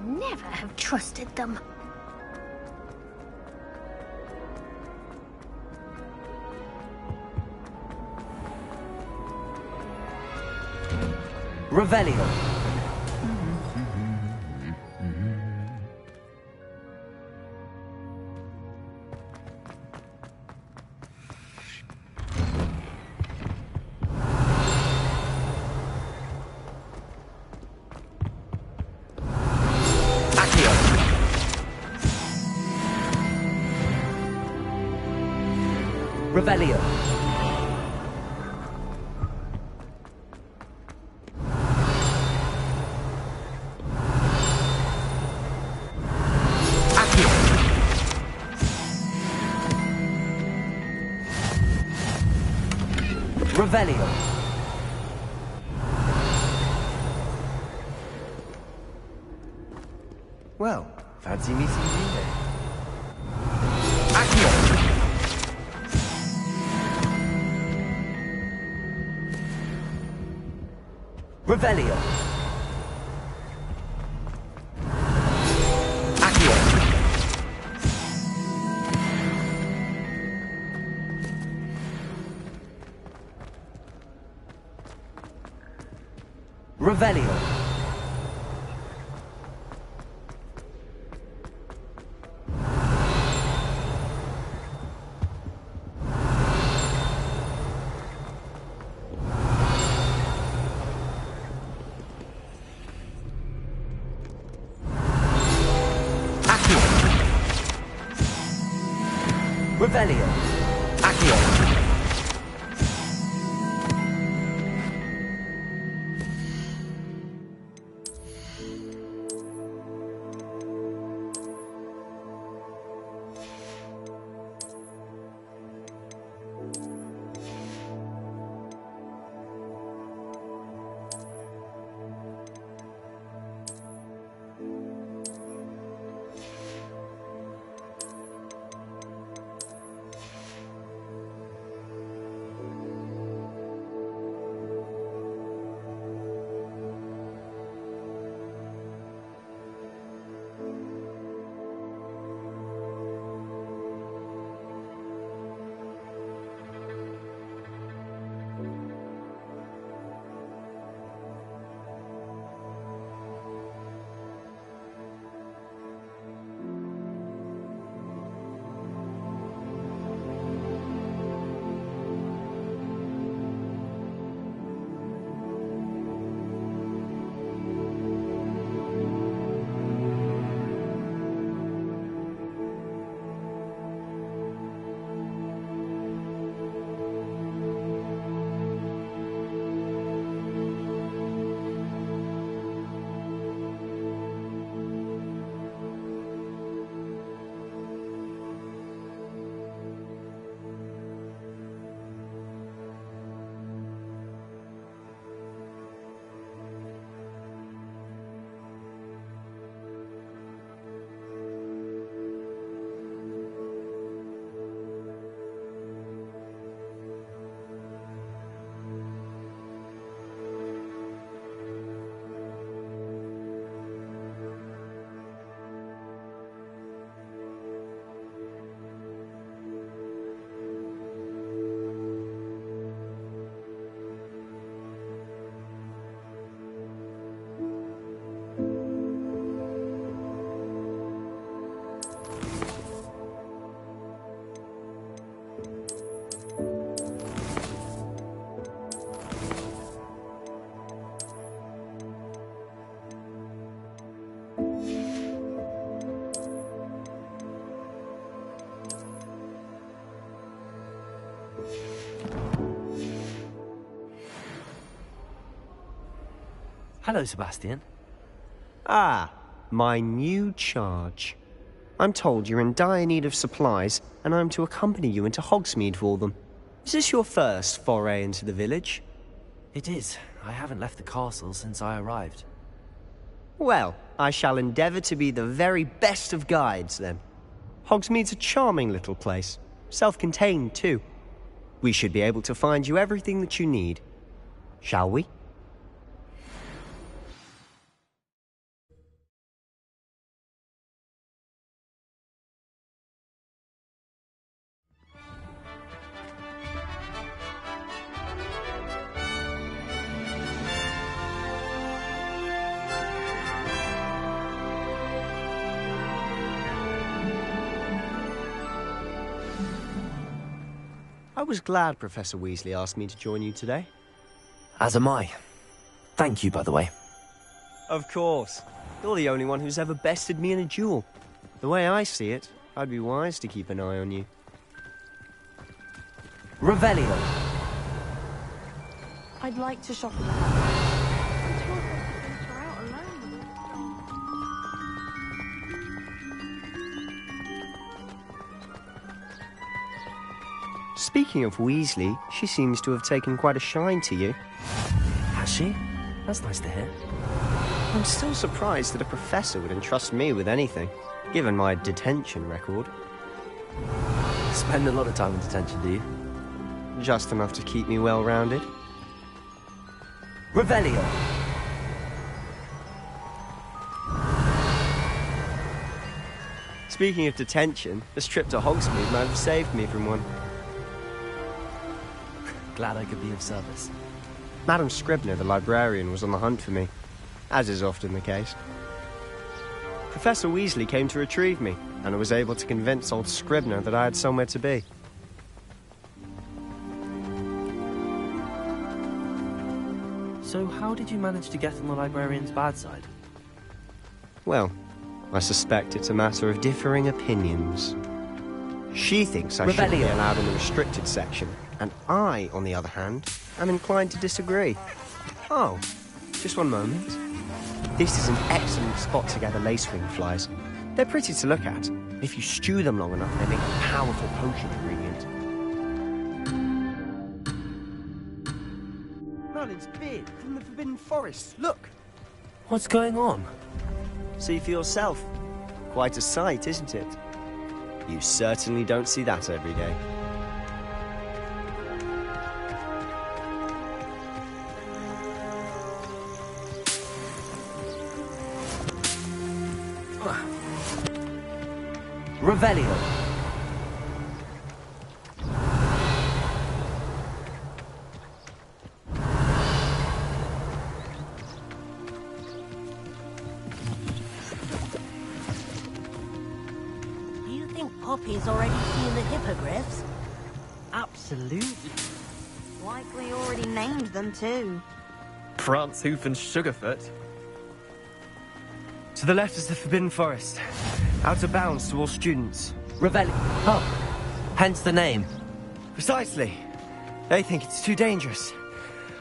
Never have trusted them. Revelio. Revelio. Revelio. Well, fancy meeting you then. Revelio. Revelio. Accio. Revelio. Accio. Hello, Sebastian. Ah, my new charge. I'm told you're in dire need of supplies, and I'm to accompany you into Hogsmeade for them. Is this your first foray into the village? It is. I haven't left the castle since I arrived. Well, I shall endeavour to be the very best of guides, then. Hogsmeade's a charming little place. Self-contained, too. We should be able to find you everything that you need. Shall we? I was glad Professor Weasley asked me to join you today. As am I. Thank you, by the way. Of course. You're the only one who's ever bested me in a duel. The way I see it, I'd be wise to keep an eye on you. Revelio. I'd like to shop around. Speaking of Weasley, she seems to have taken quite a shine to you. Has she? That's nice to hear. I'm still surprised that a professor would entrust me with anything, given my detention record. Spend a lot of time in detention, do you? Just enough to keep me well-rounded. Revelio. Speaking of detention, this trip to Hogsmeade might have saved me from one. Glad I could be of service. Madam Scribner, the librarian, was on the hunt for me, as is often the case. Professor Weasley came to retrieve me, and I was able to convince old Scribner that I had somewhere to be. So how did you manage to get on the librarian's bad side? Well, I suspect it's a matter of differing opinions. She thinks I shouldn't be allowed in the restricted section, and I, on the other hand, am inclined to disagree. Oh, just one moment. This is an excellent spot to gather lacewing flies. They're pretty to look at. If you stew them long enough, they make a powerful potion ingredient. Merlin's beard from the Forbidden Forest. Look! What's going on? See for yourself. Quite a sight, isn't it? You certainly don't see that every day. Revelio. Do you think Poppy's already seen the hippogriffs? Absolutely. Likely already named them too. Prance, Hoof and Sugarfoot. To the left is the Forbidden Forest. Out of bounds to all students. Revelio. Oh, hence the name. Precisely. They think it's too dangerous.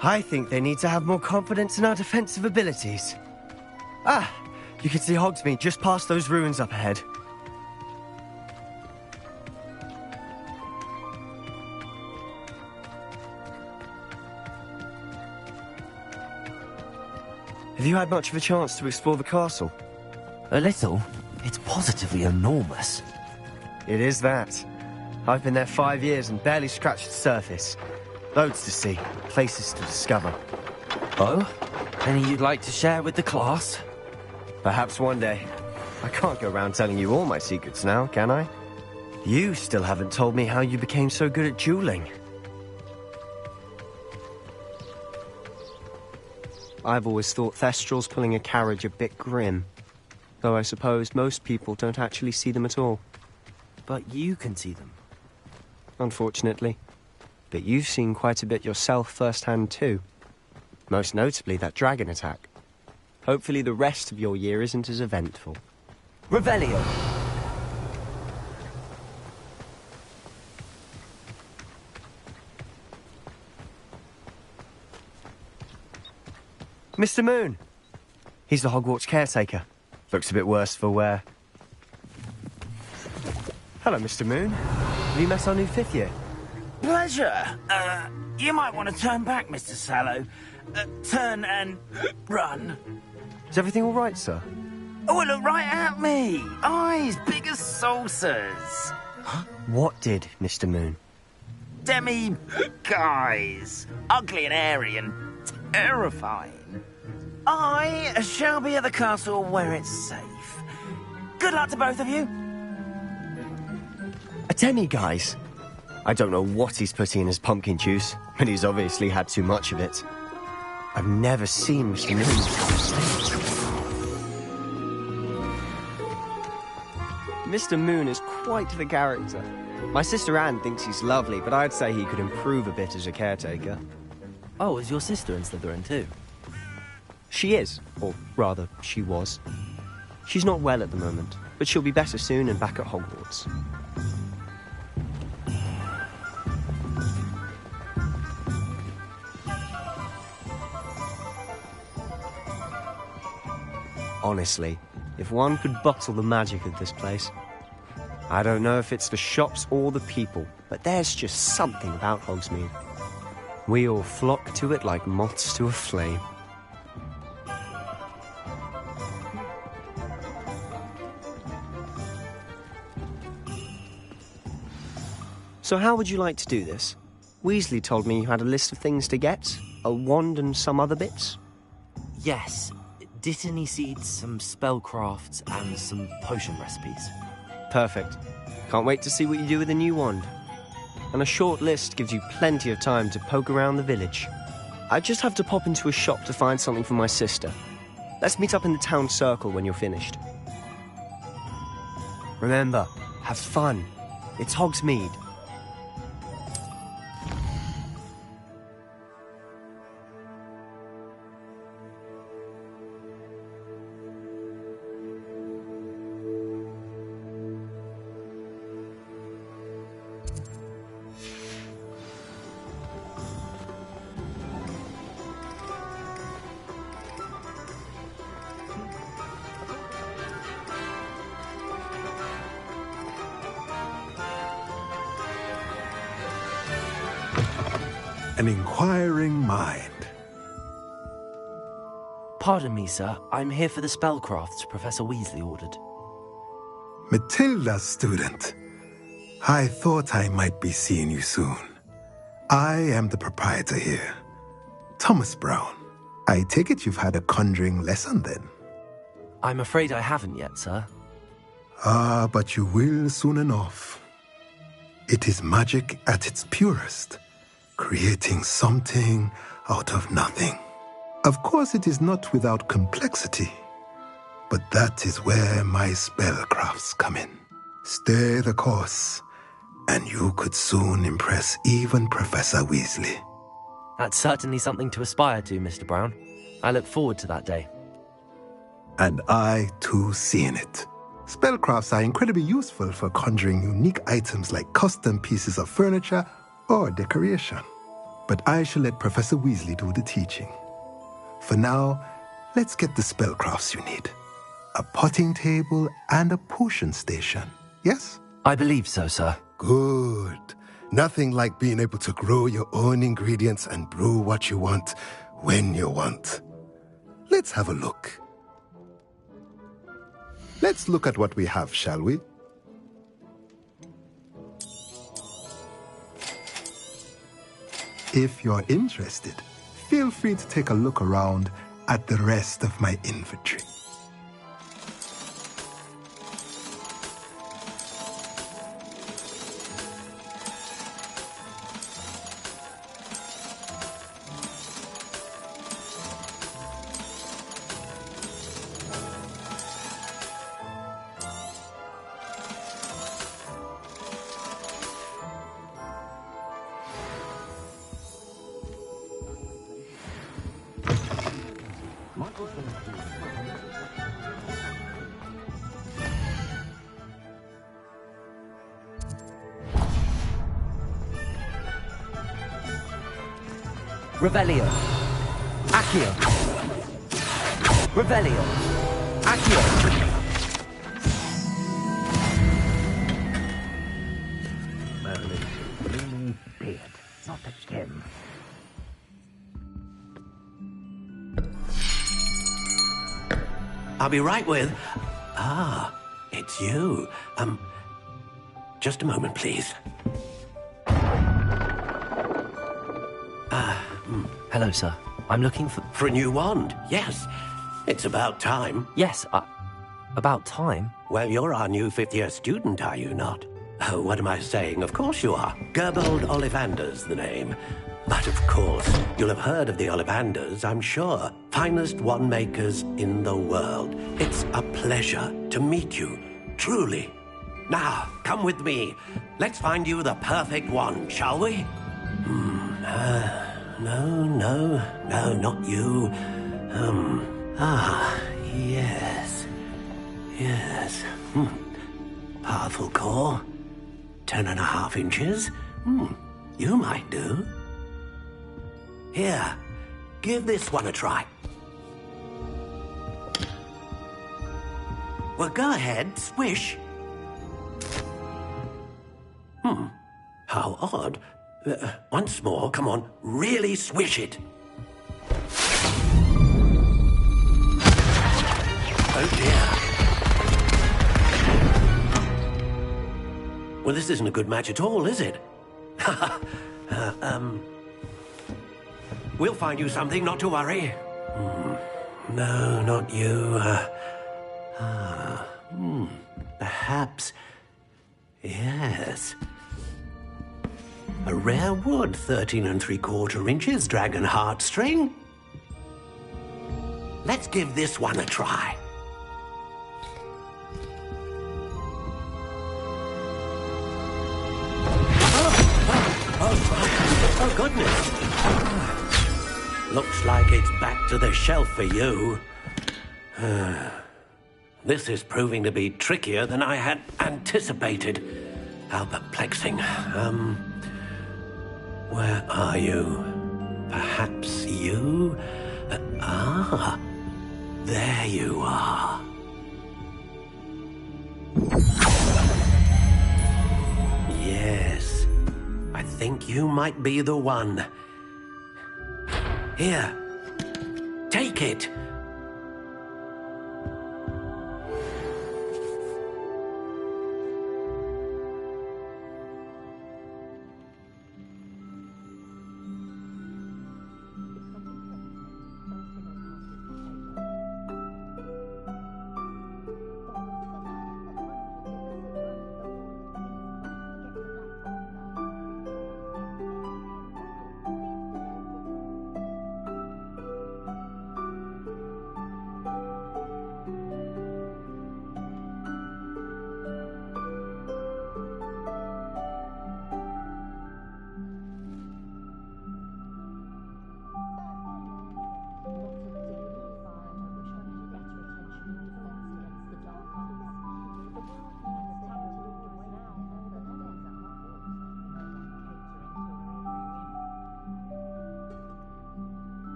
I think they need to have more confidence in our defensive abilities. Ah, you can see Hogsmeade just past those ruins up ahead. Have you had much of a chance to explore the castle? A little. It's positively enormous. It is that. I've been there 5 years and barely scratched the surface. Loads to see, places to discover. Oh? Any you'd like to share with the class? Perhaps one day. I can't go around telling you all my secrets now, can I? You still haven't told me how you became so good at dueling. I've always thought Thestrals pulling a carriage a bit grim. Though I suppose most people don't actually see them at all. But you can see them. Unfortunately. But you've seen quite a bit yourself firsthand too. Most notably that dragon attack. Hopefully the rest of your year isn't as eventful. Revelio. Mr. Moon! He's the Hogwarts caretaker. Looks a bit worse for wear. Hello, Mr. Moon. Have you met our new 5th year? Pleasure. You might want to turn back, Mr. Sallow. Turn and run. Is everything all right, sir? Oh, look right at me. Eyes big as saucers. What did, Mr. Moon? Demi-guys. Ugly and airy and terrifying. I shall be at the castle where it's safe. Good luck to both of you. A demi-guise? I don't know what he's putting in his pumpkin juice, but he's obviously had too much of it. I've never seen Mr. Moon. Mr. Moon is quite the character. My sister Anne thinks he's lovely, but I'd say he could improve a bit as a caretaker. Oh, is your sister in Slytherin too? She is, or rather, she was. She's not well at the moment, but she'll be better soon and back at Hogwarts. Honestly, if one could bottle the magic of this place. I don't know if it's the shops or the people, but there's just something about Hogsmeade. We all flock to it like moths to a flame. So how would you like to do this? Weasley told me you had a list of things to get, a wand and some other bits. Yes. Dittany seeds, some spellcrafts, and some potion recipes. Perfect. Can't wait to see what you do with the new wand. And a short list gives you plenty of time to poke around the village. I just have to pop into a shop to find something for my sister. Let's meet up in the town circle when you're finished. Remember, have fun. It's Hogsmeade. An inquiring mind. Pardon me, sir. I'm here for the spellcrafts Professor Weasley ordered. Matilda's student. I thought I might be seeing you soon. I am the proprietor here, Thomas Brown. I take it you've had a conjuring lesson then? I'm afraid I haven't yet, sir. Ah, but you will soon enough. It is magic at its purest, creating something out of nothing. Of course, it is not without complexity, but that is where my spellcrafts come in. Stay the course, and you could soon impress even Professor Weasley. That's certainly something to aspire to, Mr. Brown. I look forward to that day. And I, too, seeing it. Spellcrafts are incredibly useful for conjuring unique items like custom pieces of furniture or decoration. But I shall let Professor Weasley do the teaching. For now, let's get the spellcrafts you need. A potting table and a potion station, yes? I believe so, sir. Good. Nothing like being able to grow your own ingredients and brew what you want when you want. Let's have a look. Let's look at what we have, shall we? If you're interested, feel free to take a look around at the rest of my inventory. Revelio. Accio. Revelio. Accio. Merlin's gleaming beard. Not a gem. I'll be right with... Ah, it's you. Just a moment, please. Hello, sir. I'm looking for... For a new wand, yes. It's about time. Yes, about time? Well, you're our new fifth-year student, are you not? Oh, what am I saying? Of course you are. Gerbold Ollivander's the name. But of course, you'll have heard of the Ollivanders, I'm sure. Finest wand makers in the world. It's a pleasure to meet you, truly. Now, come with me. Let's find you the perfect wand, shall we? No, not you. Yes. Powerful core. 10.5 inches. You might do. Here, give this one a try. Well, go ahead, swish. How odd. Once more, come on, really swish it. Oh dear. Well, this isn't a good match at all, is it? We'll find you something, not to worry. No, not you. Perhaps Yes. A rare wood, 13 3/4 inches, dragon heartstring. Let's give this one a try. Oh, goodness. Looks like it's back to the shelf for you. This is proving to be trickier than I had anticipated. How perplexing. Where are you? Perhaps you? There you are. Yes, I think you might be the one. Here, take it.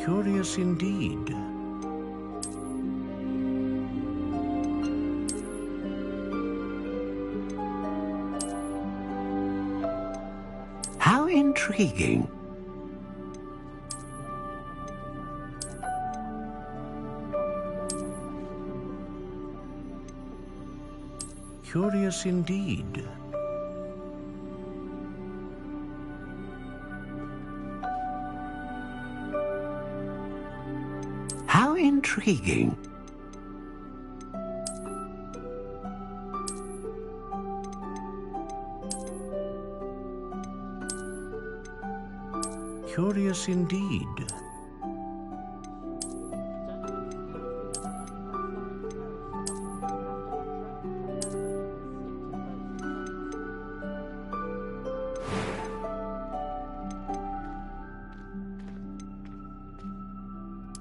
Curious indeed. How intriguing. Curious indeed. How intriguing. Curious indeed.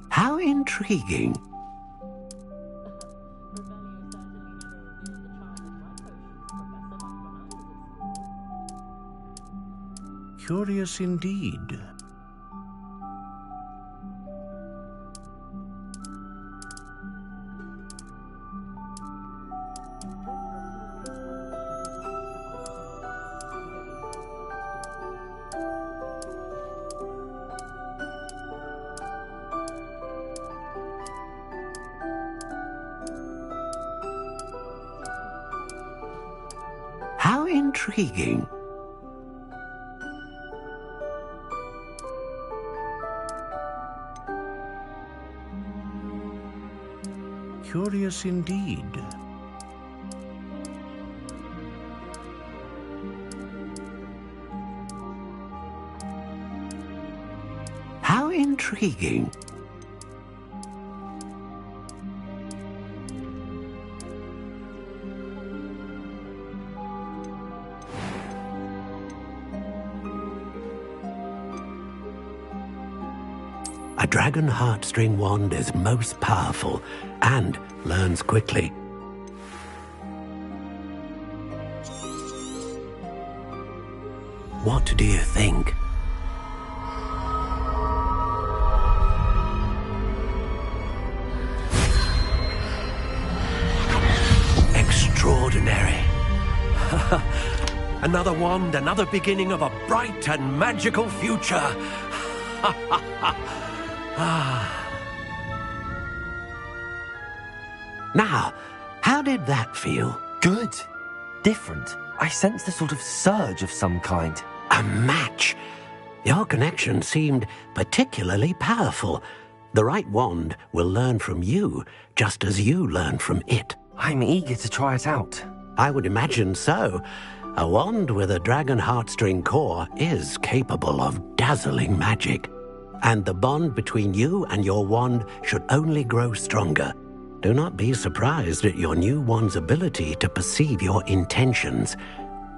How intriguing. Curious indeed. How intriguing. Curious indeed. How intriguing. A dragon heartstring wand is most powerful and learns quickly. What do you think? Extraordinary. Another wand, another beginning of a bright and magical future. Now, how did that feel? Good. Different. I sensed a sort of surge of some kind. A match. Your connection seemed particularly powerful. The right wand will learn from you, just as you learn from it. I'm eager to try it out. I would imagine so. A wand with a dragon heartstring core is capable of dazzling magic. And the bond between you and your wand should only grow stronger. Do not be surprised at your new wand's ability to perceive your intentions,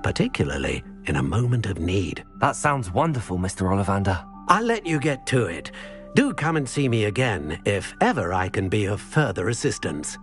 particularly in a moment of need. That sounds wonderful, Mr. Ollivander. I'll let you get to it. Do come and see me again if ever I can be of further assistance.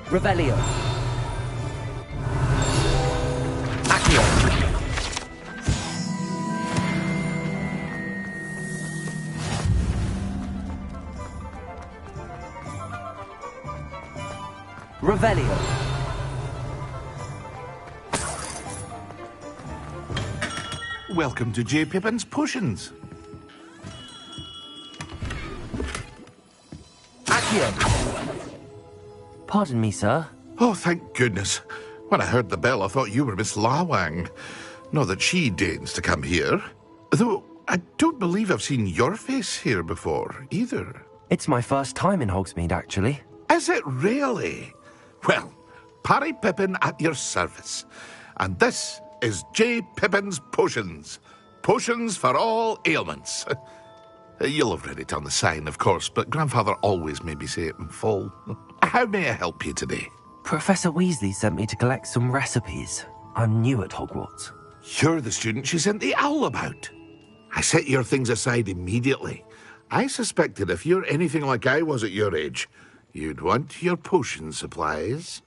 Revelio. Accio. Revelio. Welcome to J. Pippin's Potions. Accio. Pardon me, sir. Oh, thank goodness. When I heard the bell, I thought you were Miss Lawang. Not that she deigns to come here. Though, I don't believe I've seen your face here before, either. It's my first time in Hogsmeade, actually. Is it really? Well, Parry Pippin at your service. And this is J. Pippin's Potions. Potions for all ailments. You'll have read it on the sign, of course, but Grandfather always made me say it in full. How may I help you today? Professor Weasley sent me to collect some recipes. I'm new at Hogwarts. You're the student she sent the owl about. I set your things aside immediately. I suspected if you're anything like I was at your age, you'd want your potion supplies.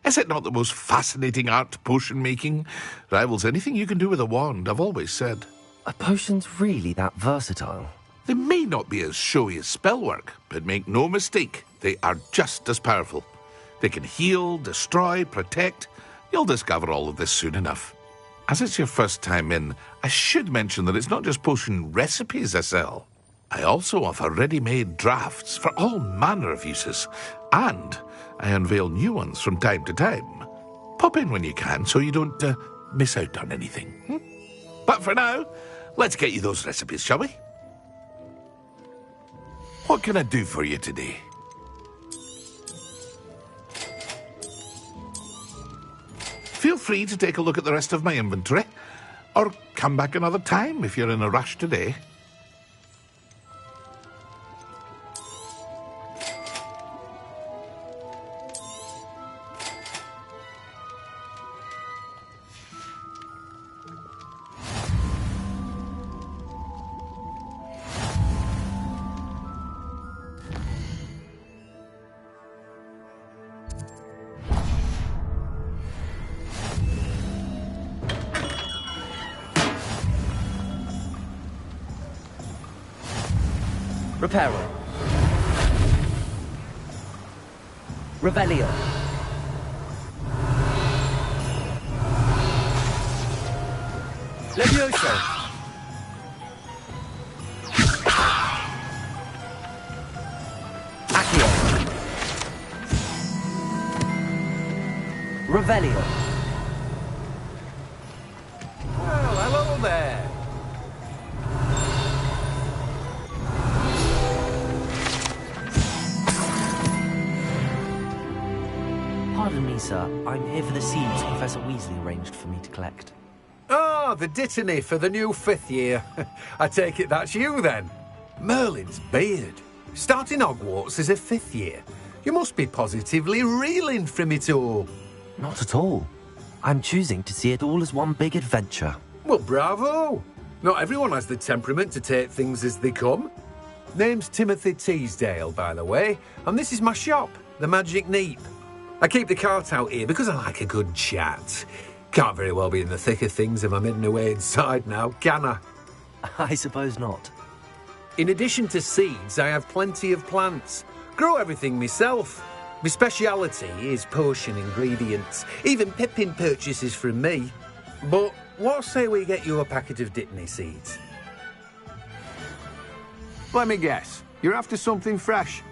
Is it not the most fascinating art, potion making? Rivals anything you can do with a wand, I've always said. Are potions really that versatile? They may not be as showy as spellwork, but make no mistake, they are just as powerful. They can heal, destroy, protect. You'll discover all of this soon enough. As it's your first time in, I should mention that it's not just potion recipes I sell. I also offer ready-made drafts for all manner of uses, and I unveil new ones from time to time. Pop in when you can so you don't miss out on anything. But for now, let's get you those recipes, shall we? What can I do for you today? Feel free to take a look at the rest of my inventory, or come back another time if you're in a rush today. Reparo. Revelio. Levioso! Accio! Revelio! Well, hello there. Pardon me, sir. I'm here for the seeds Professor Weasley arranged for me to collect. Ah, the dittany for the new 5th year. I take it that's you, then. Merlin's beard. Starting Hogwarts as a 5th year. You must be positively reeling from it all. Not at all. I'm choosing to see it all as one big adventure. Well, bravo. Not everyone has the temperament to take things as they come. Name's Timothy Teasdale, by the way, and this is my shop, the Magic Neep. I keep the cart out here because I like a good chat. Can't very well be in the thick of things if I'm hidden away inside now, can I? I suppose not. In addition to seeds, I have plenty of plants. Grow everything myself. My speciality is potion ingredients. Even Pippin purchases from me. But what say we get you a packet of Dittany seeds? Let me guess. You're after something fresh.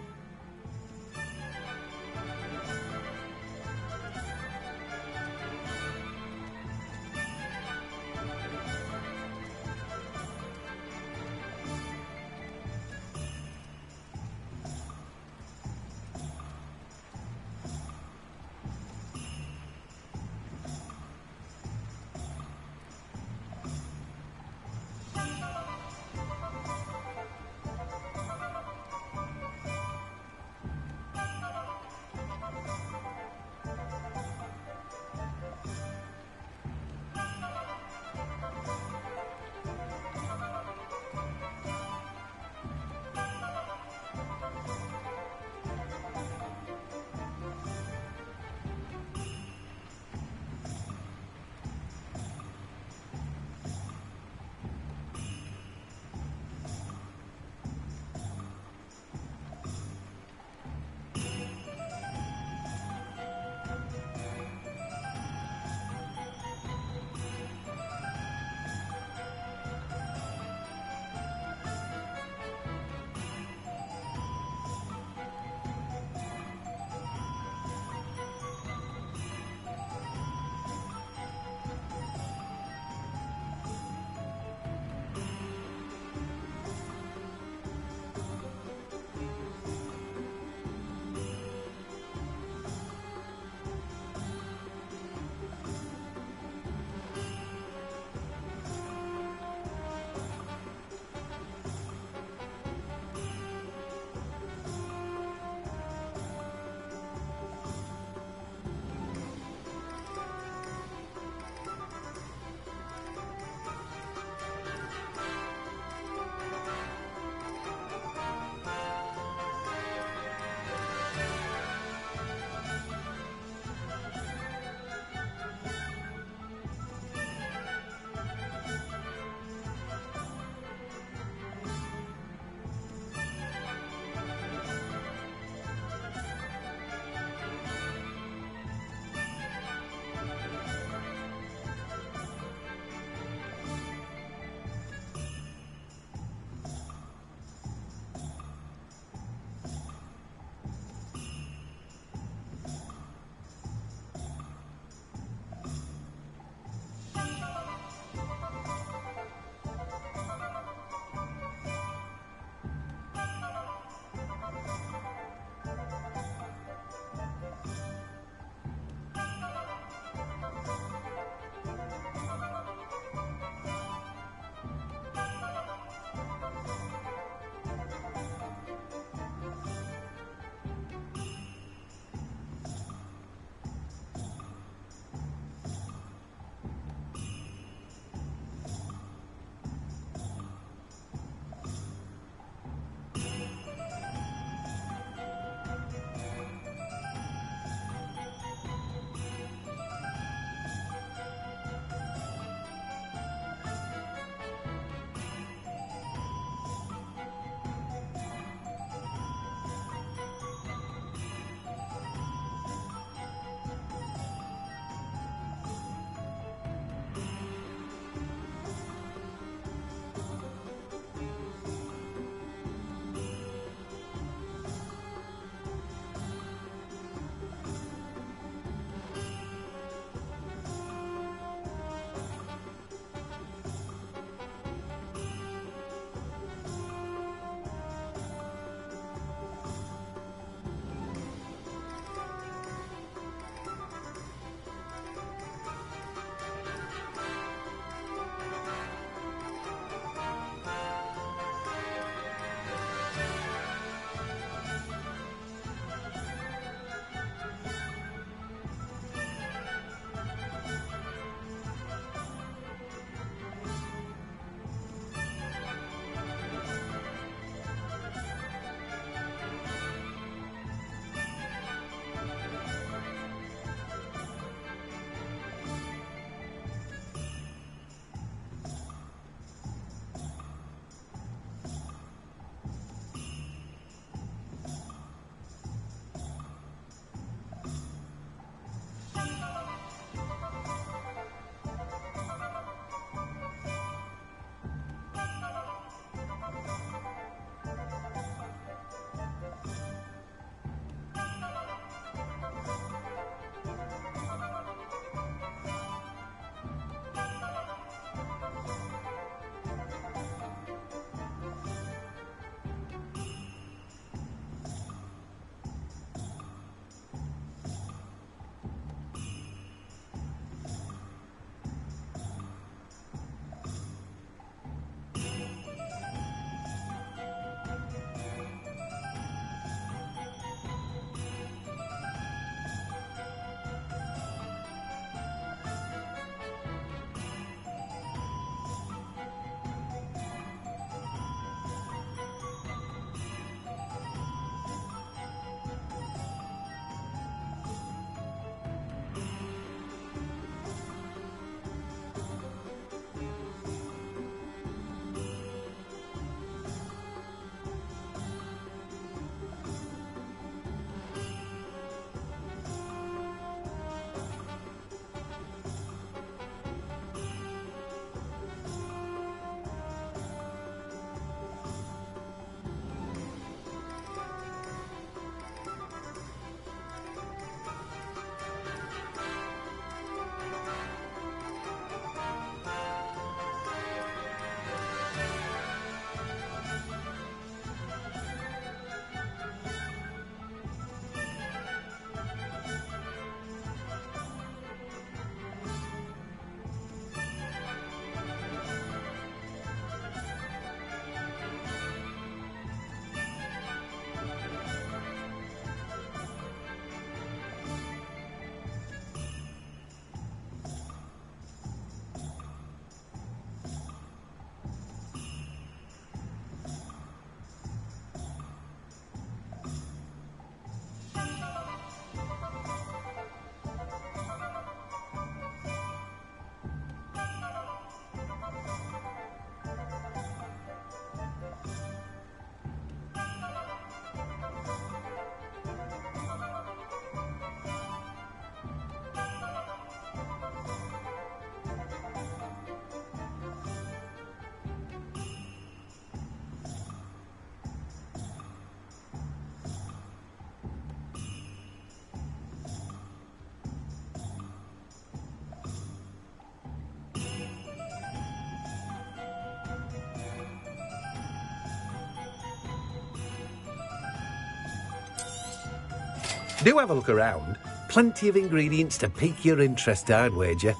Do have a look around. Plenty of ingredients to pique your interest, I'd wager.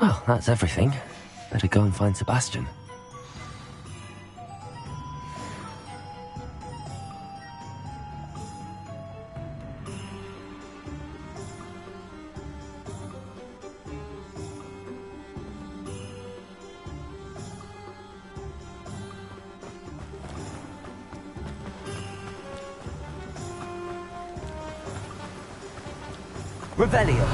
Well, that's everything. Better go and find Sebastian. Revelio.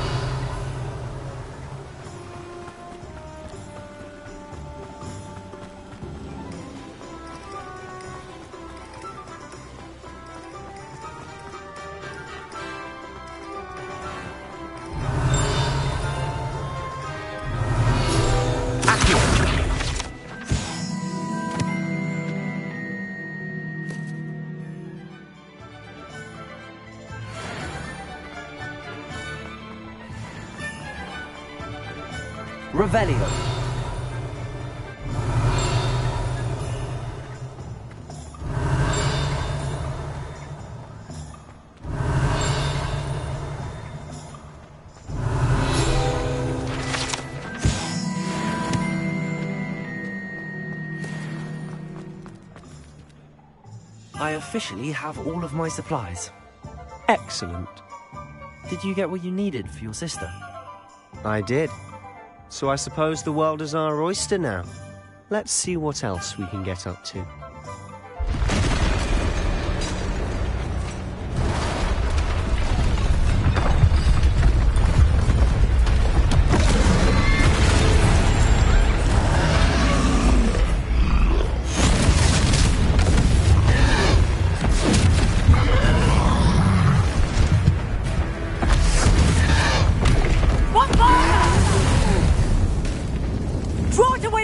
Revelio. I officially have all of my supplies. Excellent. Did you get what you needed for your sister? I did. So I suppose the world is our oyster now. Let's see what else we can get up to.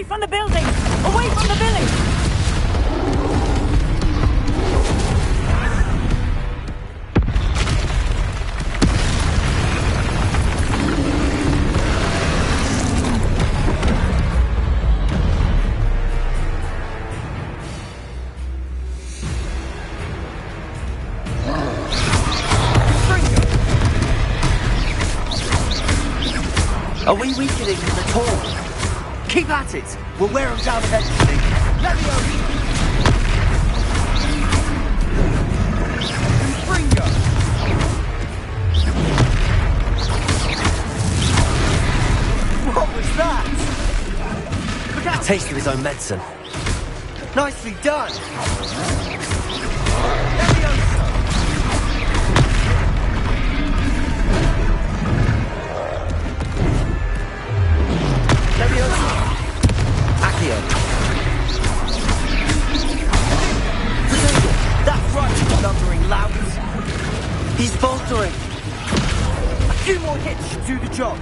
From the building! Away from the village! Are we weakening them at all? Keep at it! We'll wear them down eventually. Leviosa! Springo! What was that? Look at a taste of his own medicine. Nicely done! That's right, lumbering louts. He's faltering. A few more hits should do the job.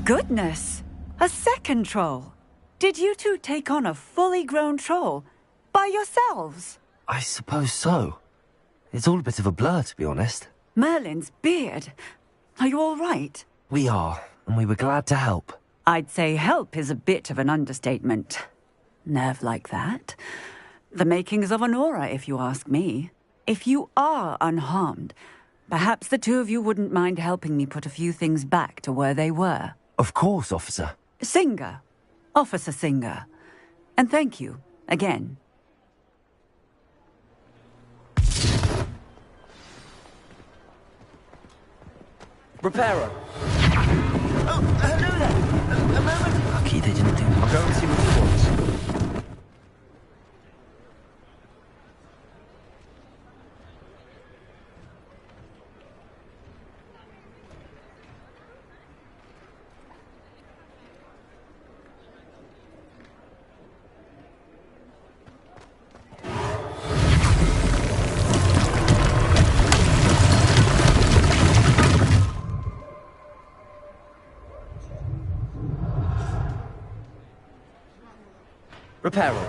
Goodness! A second troll! Did you two take on a fully grown troll? By yourselves? I suppose so. It's all a bit of a blur, to be honest. Merlin's beard. Are you all right? We are, and we were glad to help. I'd say help is a bit of an understatement. Nerve like that. The makings of an aura, if you ask me. If you are unharmed, perhaps the two of you wouldn't mind helping me put a few things back to where they were. Of course, officer. Singer. Officer Singer. And thank you, again. Reparo. Oh, hello there. A moment. Lucky they didn't do much. I'll go and see what he wants. Reparo.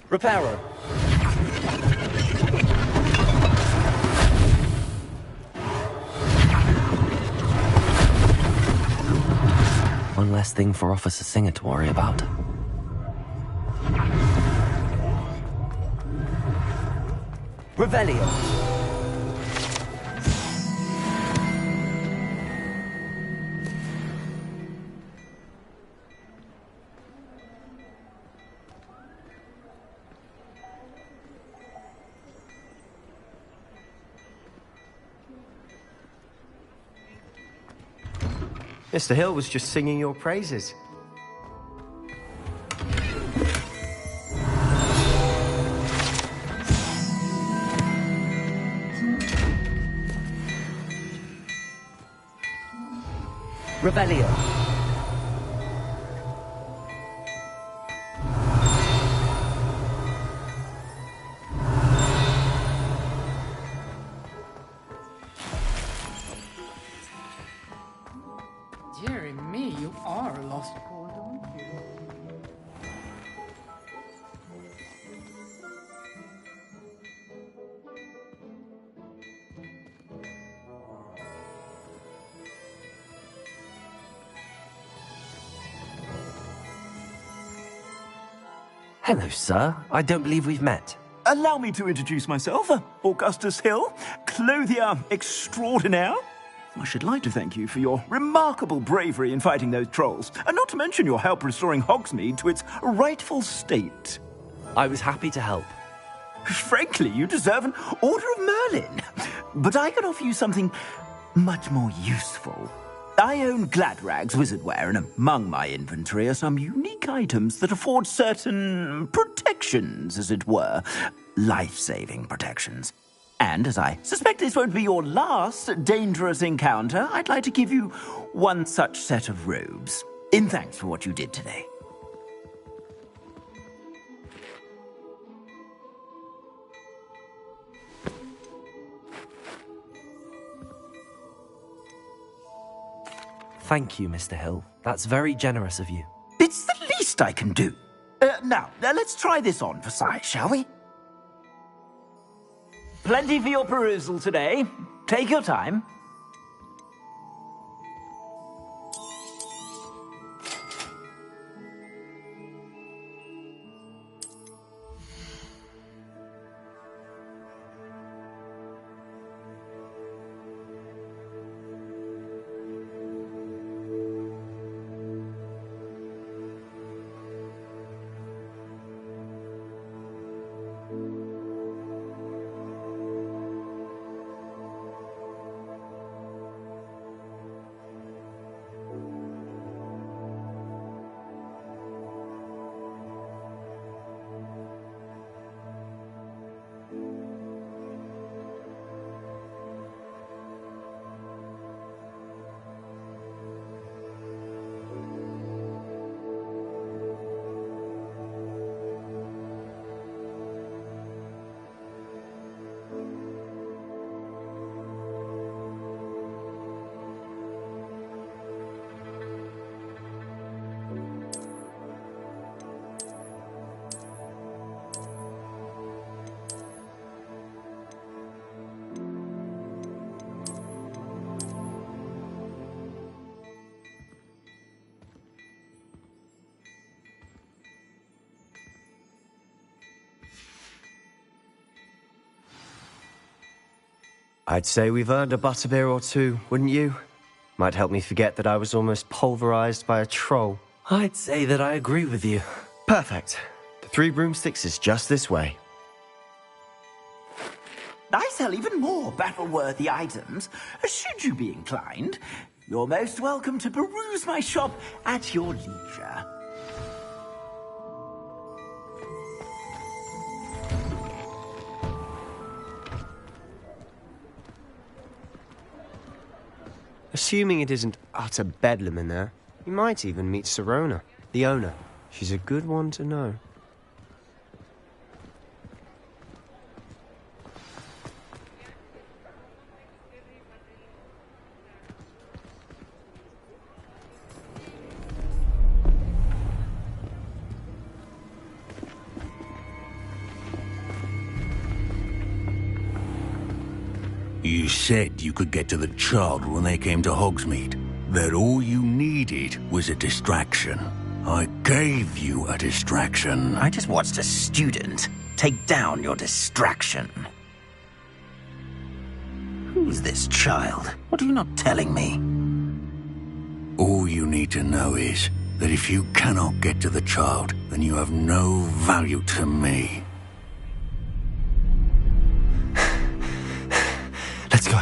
Reparo. One less thing for Officer Singer to worry about. Revelio. Mr. Hill was just singing your praises. Revelio. Dearie me, you are a lost cause, aren't you? Hello, sir. I don't believe we've met. Allow me to introduce myself, Augustus Hill, clothier extraordinaire. I should like to thank you for your remarkable bravery in fighting those trolls, and not to mention your help restoring Hogsmeade to its rightful state. I was happy to help. Frankly, you deserve an Order of Merlin. But I can offer you something much more useful. I own Gladrag's wizardware, and among my inventory are some unique items that afford certain protections, as it were. Life-saving protections. And as I suspect this won't be your last dangerous encounter, I'd like to give you one such set of robes, in thanks for what you did today. Thank you, Mr. Hill. That's very generous of you. It's the least I can do. Now, let's try this on for size, shall we? Plenty for your perusal today. Take your time. I'd say we've earned a butterbeer or two, wouldn't you? Might help me forget that I was almost pulverized by a troll. I'd say that I agree with you. Perfect. The 3 broomsticks is just this way. I sell even more battle-worthy items. Should you be inclined, you're most welcome to peruse my shop at your leisure. Assuming it isn't utter bedlam in there, you might even meet Sirona, the owner. She's a good one to know. You said you could get to the child when they came to Hogsmeade. That all you needed was a distraction. I gave you a distraction. I just watched a student take down your distraction. Who's this child? What are you not telling me? All you need to know is that if you cannot get to the child, then you have no value to me. Let's go.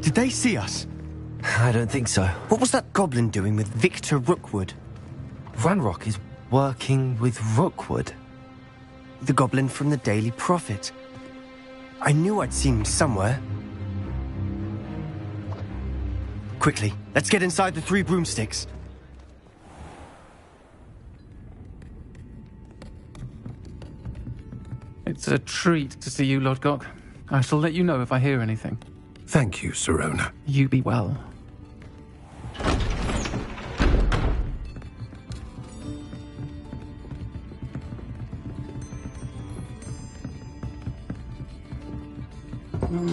Did they see us? I don't think so. What was that goblin doing with Victor Rookwood? Ranrock is working with Rookwood. The goblin from the Daily Prophet. I knew I'd seen him somewhere. Quickly, let's get inside the 3 broomsticks. It's a treat to see you, Lodgok. I shall let you know if I hear anything. Thank you, Sirona. You be well.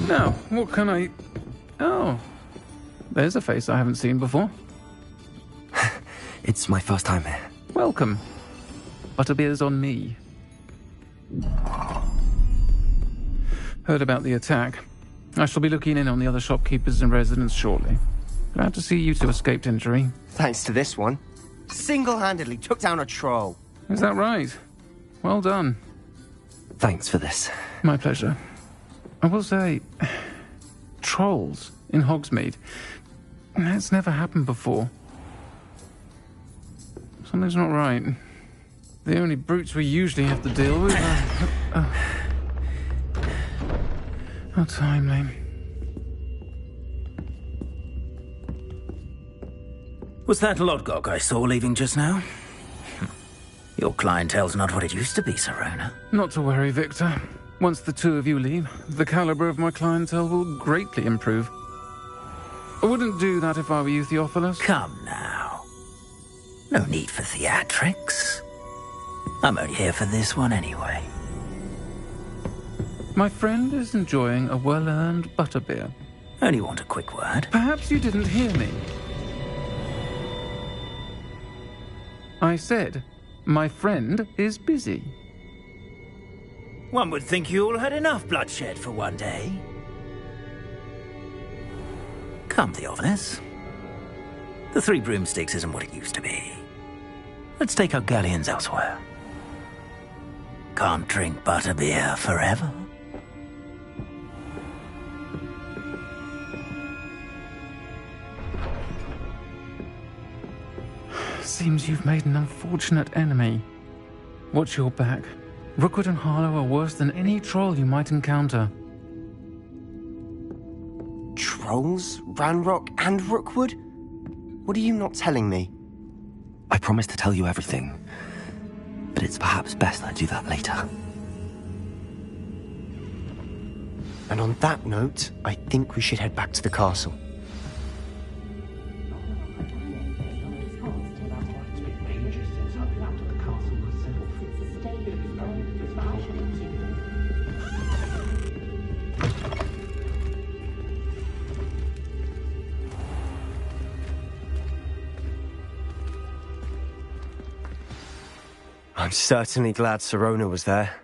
Now, what can I... Oh, there's a face I haven't seen before. It's my first time here. Welcome. Butterbeer's on me. Heard about the attack. I shall be looking in on the other shopkeepers and residents shortly. Glad to see you two escaped injury. Thanks to this one. Single-handedly took down a troll. Is that right? Well done. Thanks for this. My pleasure. I will say, trolls in Hogsmeade. That's never happened before. Something's not right. The only brutes we usually have to deal with are... How timely. Was that Lodgok I saw leaving just now? Your clientele's not what it used to be, Sirona. Not to worry, Victor. Once the 2 of you leave, the caliber of my clientele will greatly improve. I wouldn't do that if I were you, Theophilus. Come now. No need for theatrics. I'm only here for this one anyway. My friend is enjoying a well-earned butterbeer. Only want a quick word. Perhaps you didn't hear me. I said, my friend is busy. One would think you all had enough bloodshed for one day. Come, Theophilus. The 3 broomsticks isn't what it used to be. Let's take our galleons elsewhere. Can't drink butterbeer forever. Seems you've made an unfortunate enemy. Watch your back. Rookwood and Harlow are worse than any troll you might encounter. Trolls? Ranrock and Rookwood? What are you not telling me? I promised to tell you everything, but it's perhaps best I do that later. And on that note, I think we should head back to the castle. I'm certainly glad Sirona was there.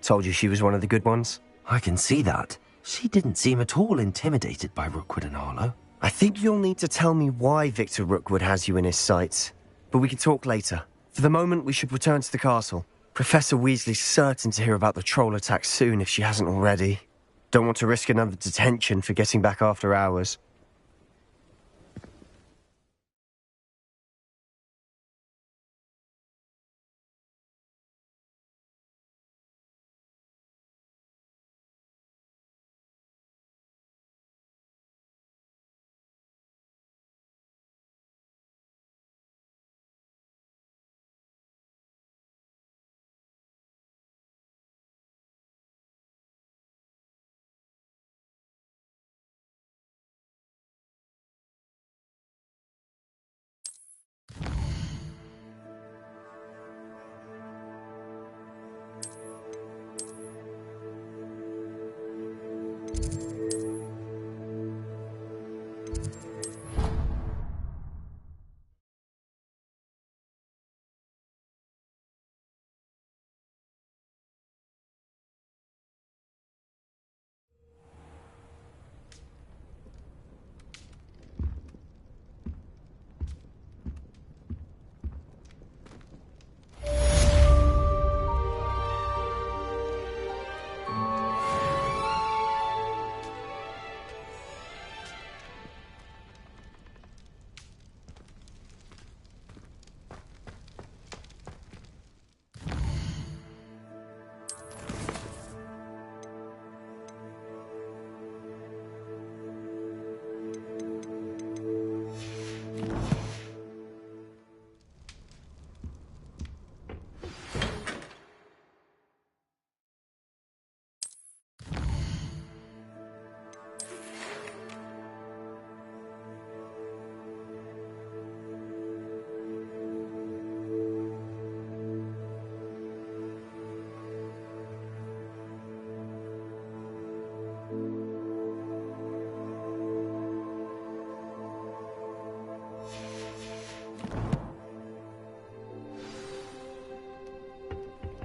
Told you she was one of the good ones. I can see that. She didn't seem at all intimidated by Rookwood and Harlow. I think you'll need to tell me why Victor Rookwood has you in his sights. But we can talk later. For the moment, we should return to the castle. Professor Weasley's certain to hear about the troll attack soon if she hasn't already. Don't want to risk another detention for getting back after hours.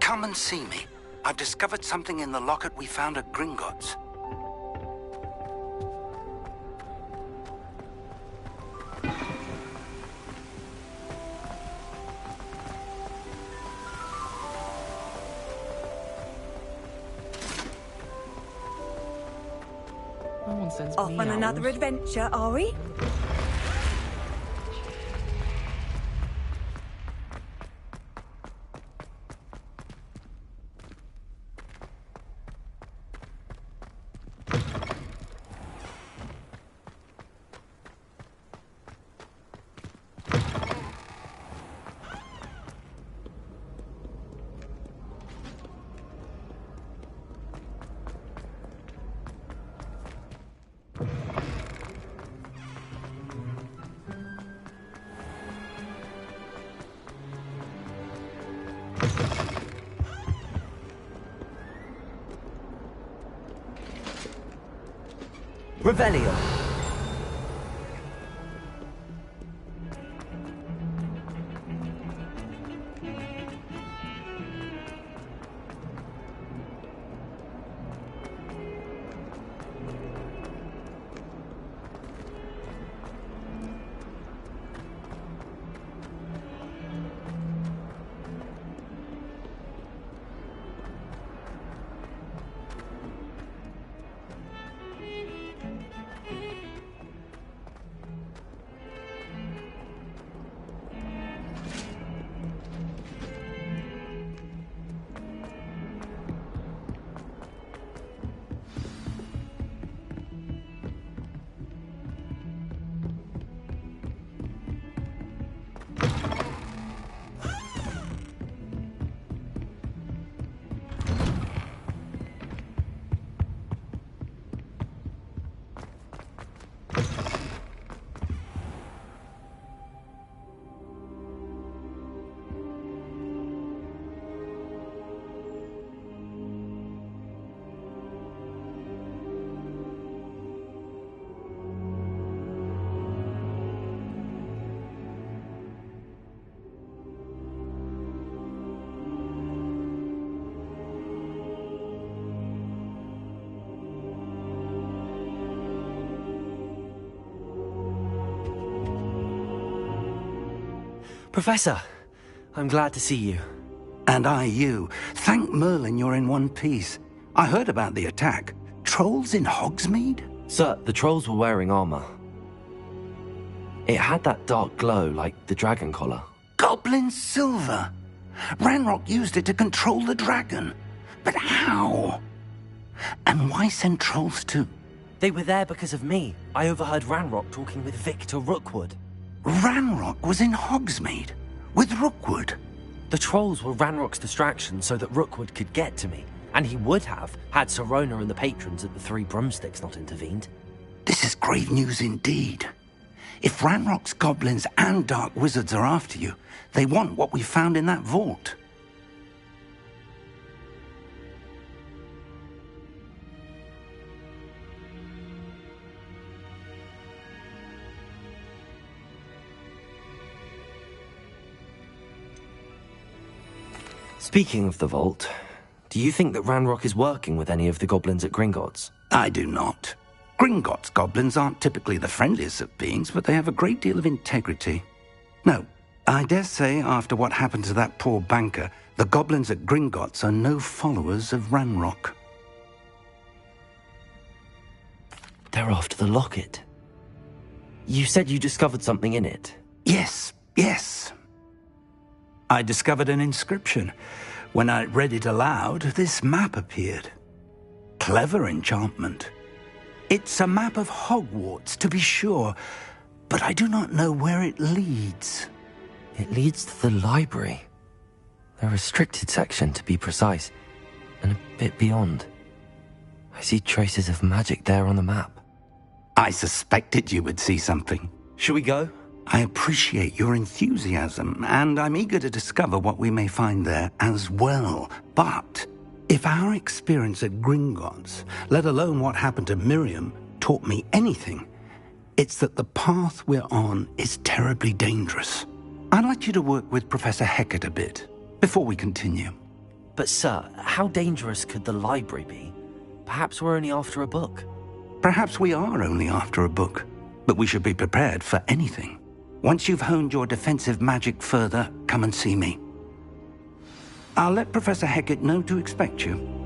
Come and see me. I've discovered something in the locket we found at Gringotts. No one sends Off me on owls. another adventure, are we? Revelio. Professor, I'm glad to see you. And I you. Thank Merlin you're in one piece. I heard about the attack. Trolls in Hogsmeade? Sir, the trolls were wearing armor. It had that dark glow like the dragon collar. Goblin silver. Ranrock used it to control the dragon. But how? And why send trolls too? They were there because of me. I overheard Ranrock talking with Victor Rookwood. Ranrock was in Hogsmeade with Rookwood. The trolls were Ranrock's distraction so that Rookwood could get to me, and he would have had Sirona and the patrons at the Three Broomsticks not intervened. This is grave news indeed. If Ranrock's goblins and dark wizards are after you, they want what we found in that vault. Speaking of the vault, do you think that Ranrock is working with any of the goblins at Gringotts? I do not. Gringotts goblins aren't typically the friendliest of beings, but they have a great deal of integrity. No, I dare say after what happened to that poor banker, the goblins at Gringotts are no followers of Ranrock. They're after the locket. You said you discovered something in it. Yes. I discovered an inscription. When I read it aloud, this map appeared. Clever enchantment. It's a map of Hogwarts, to be sure, but I do not know where it leads. It leads to the library. The restricted section, to be precise, and a bit beyond. I see traces of magic there on the map. I suspected you would see something. Shall we go? I appreciate your enthusiasm, and I'm eager to discover what we may find there as well. But if our experience at Gringotts, let alone what happened to Miriam, taught me anything, it's that the path we're on is terribly dangerous. I'd like you to work with Professor Hecat a bit before we continue. But, sir, how dangerous could the library be? Perhaps we're only after a book. Perhaps we are only after a book, but we should be prepared for anything. Once you've honed your defensive magic further, come and see me. I'll let Professor Hecat know to expect you.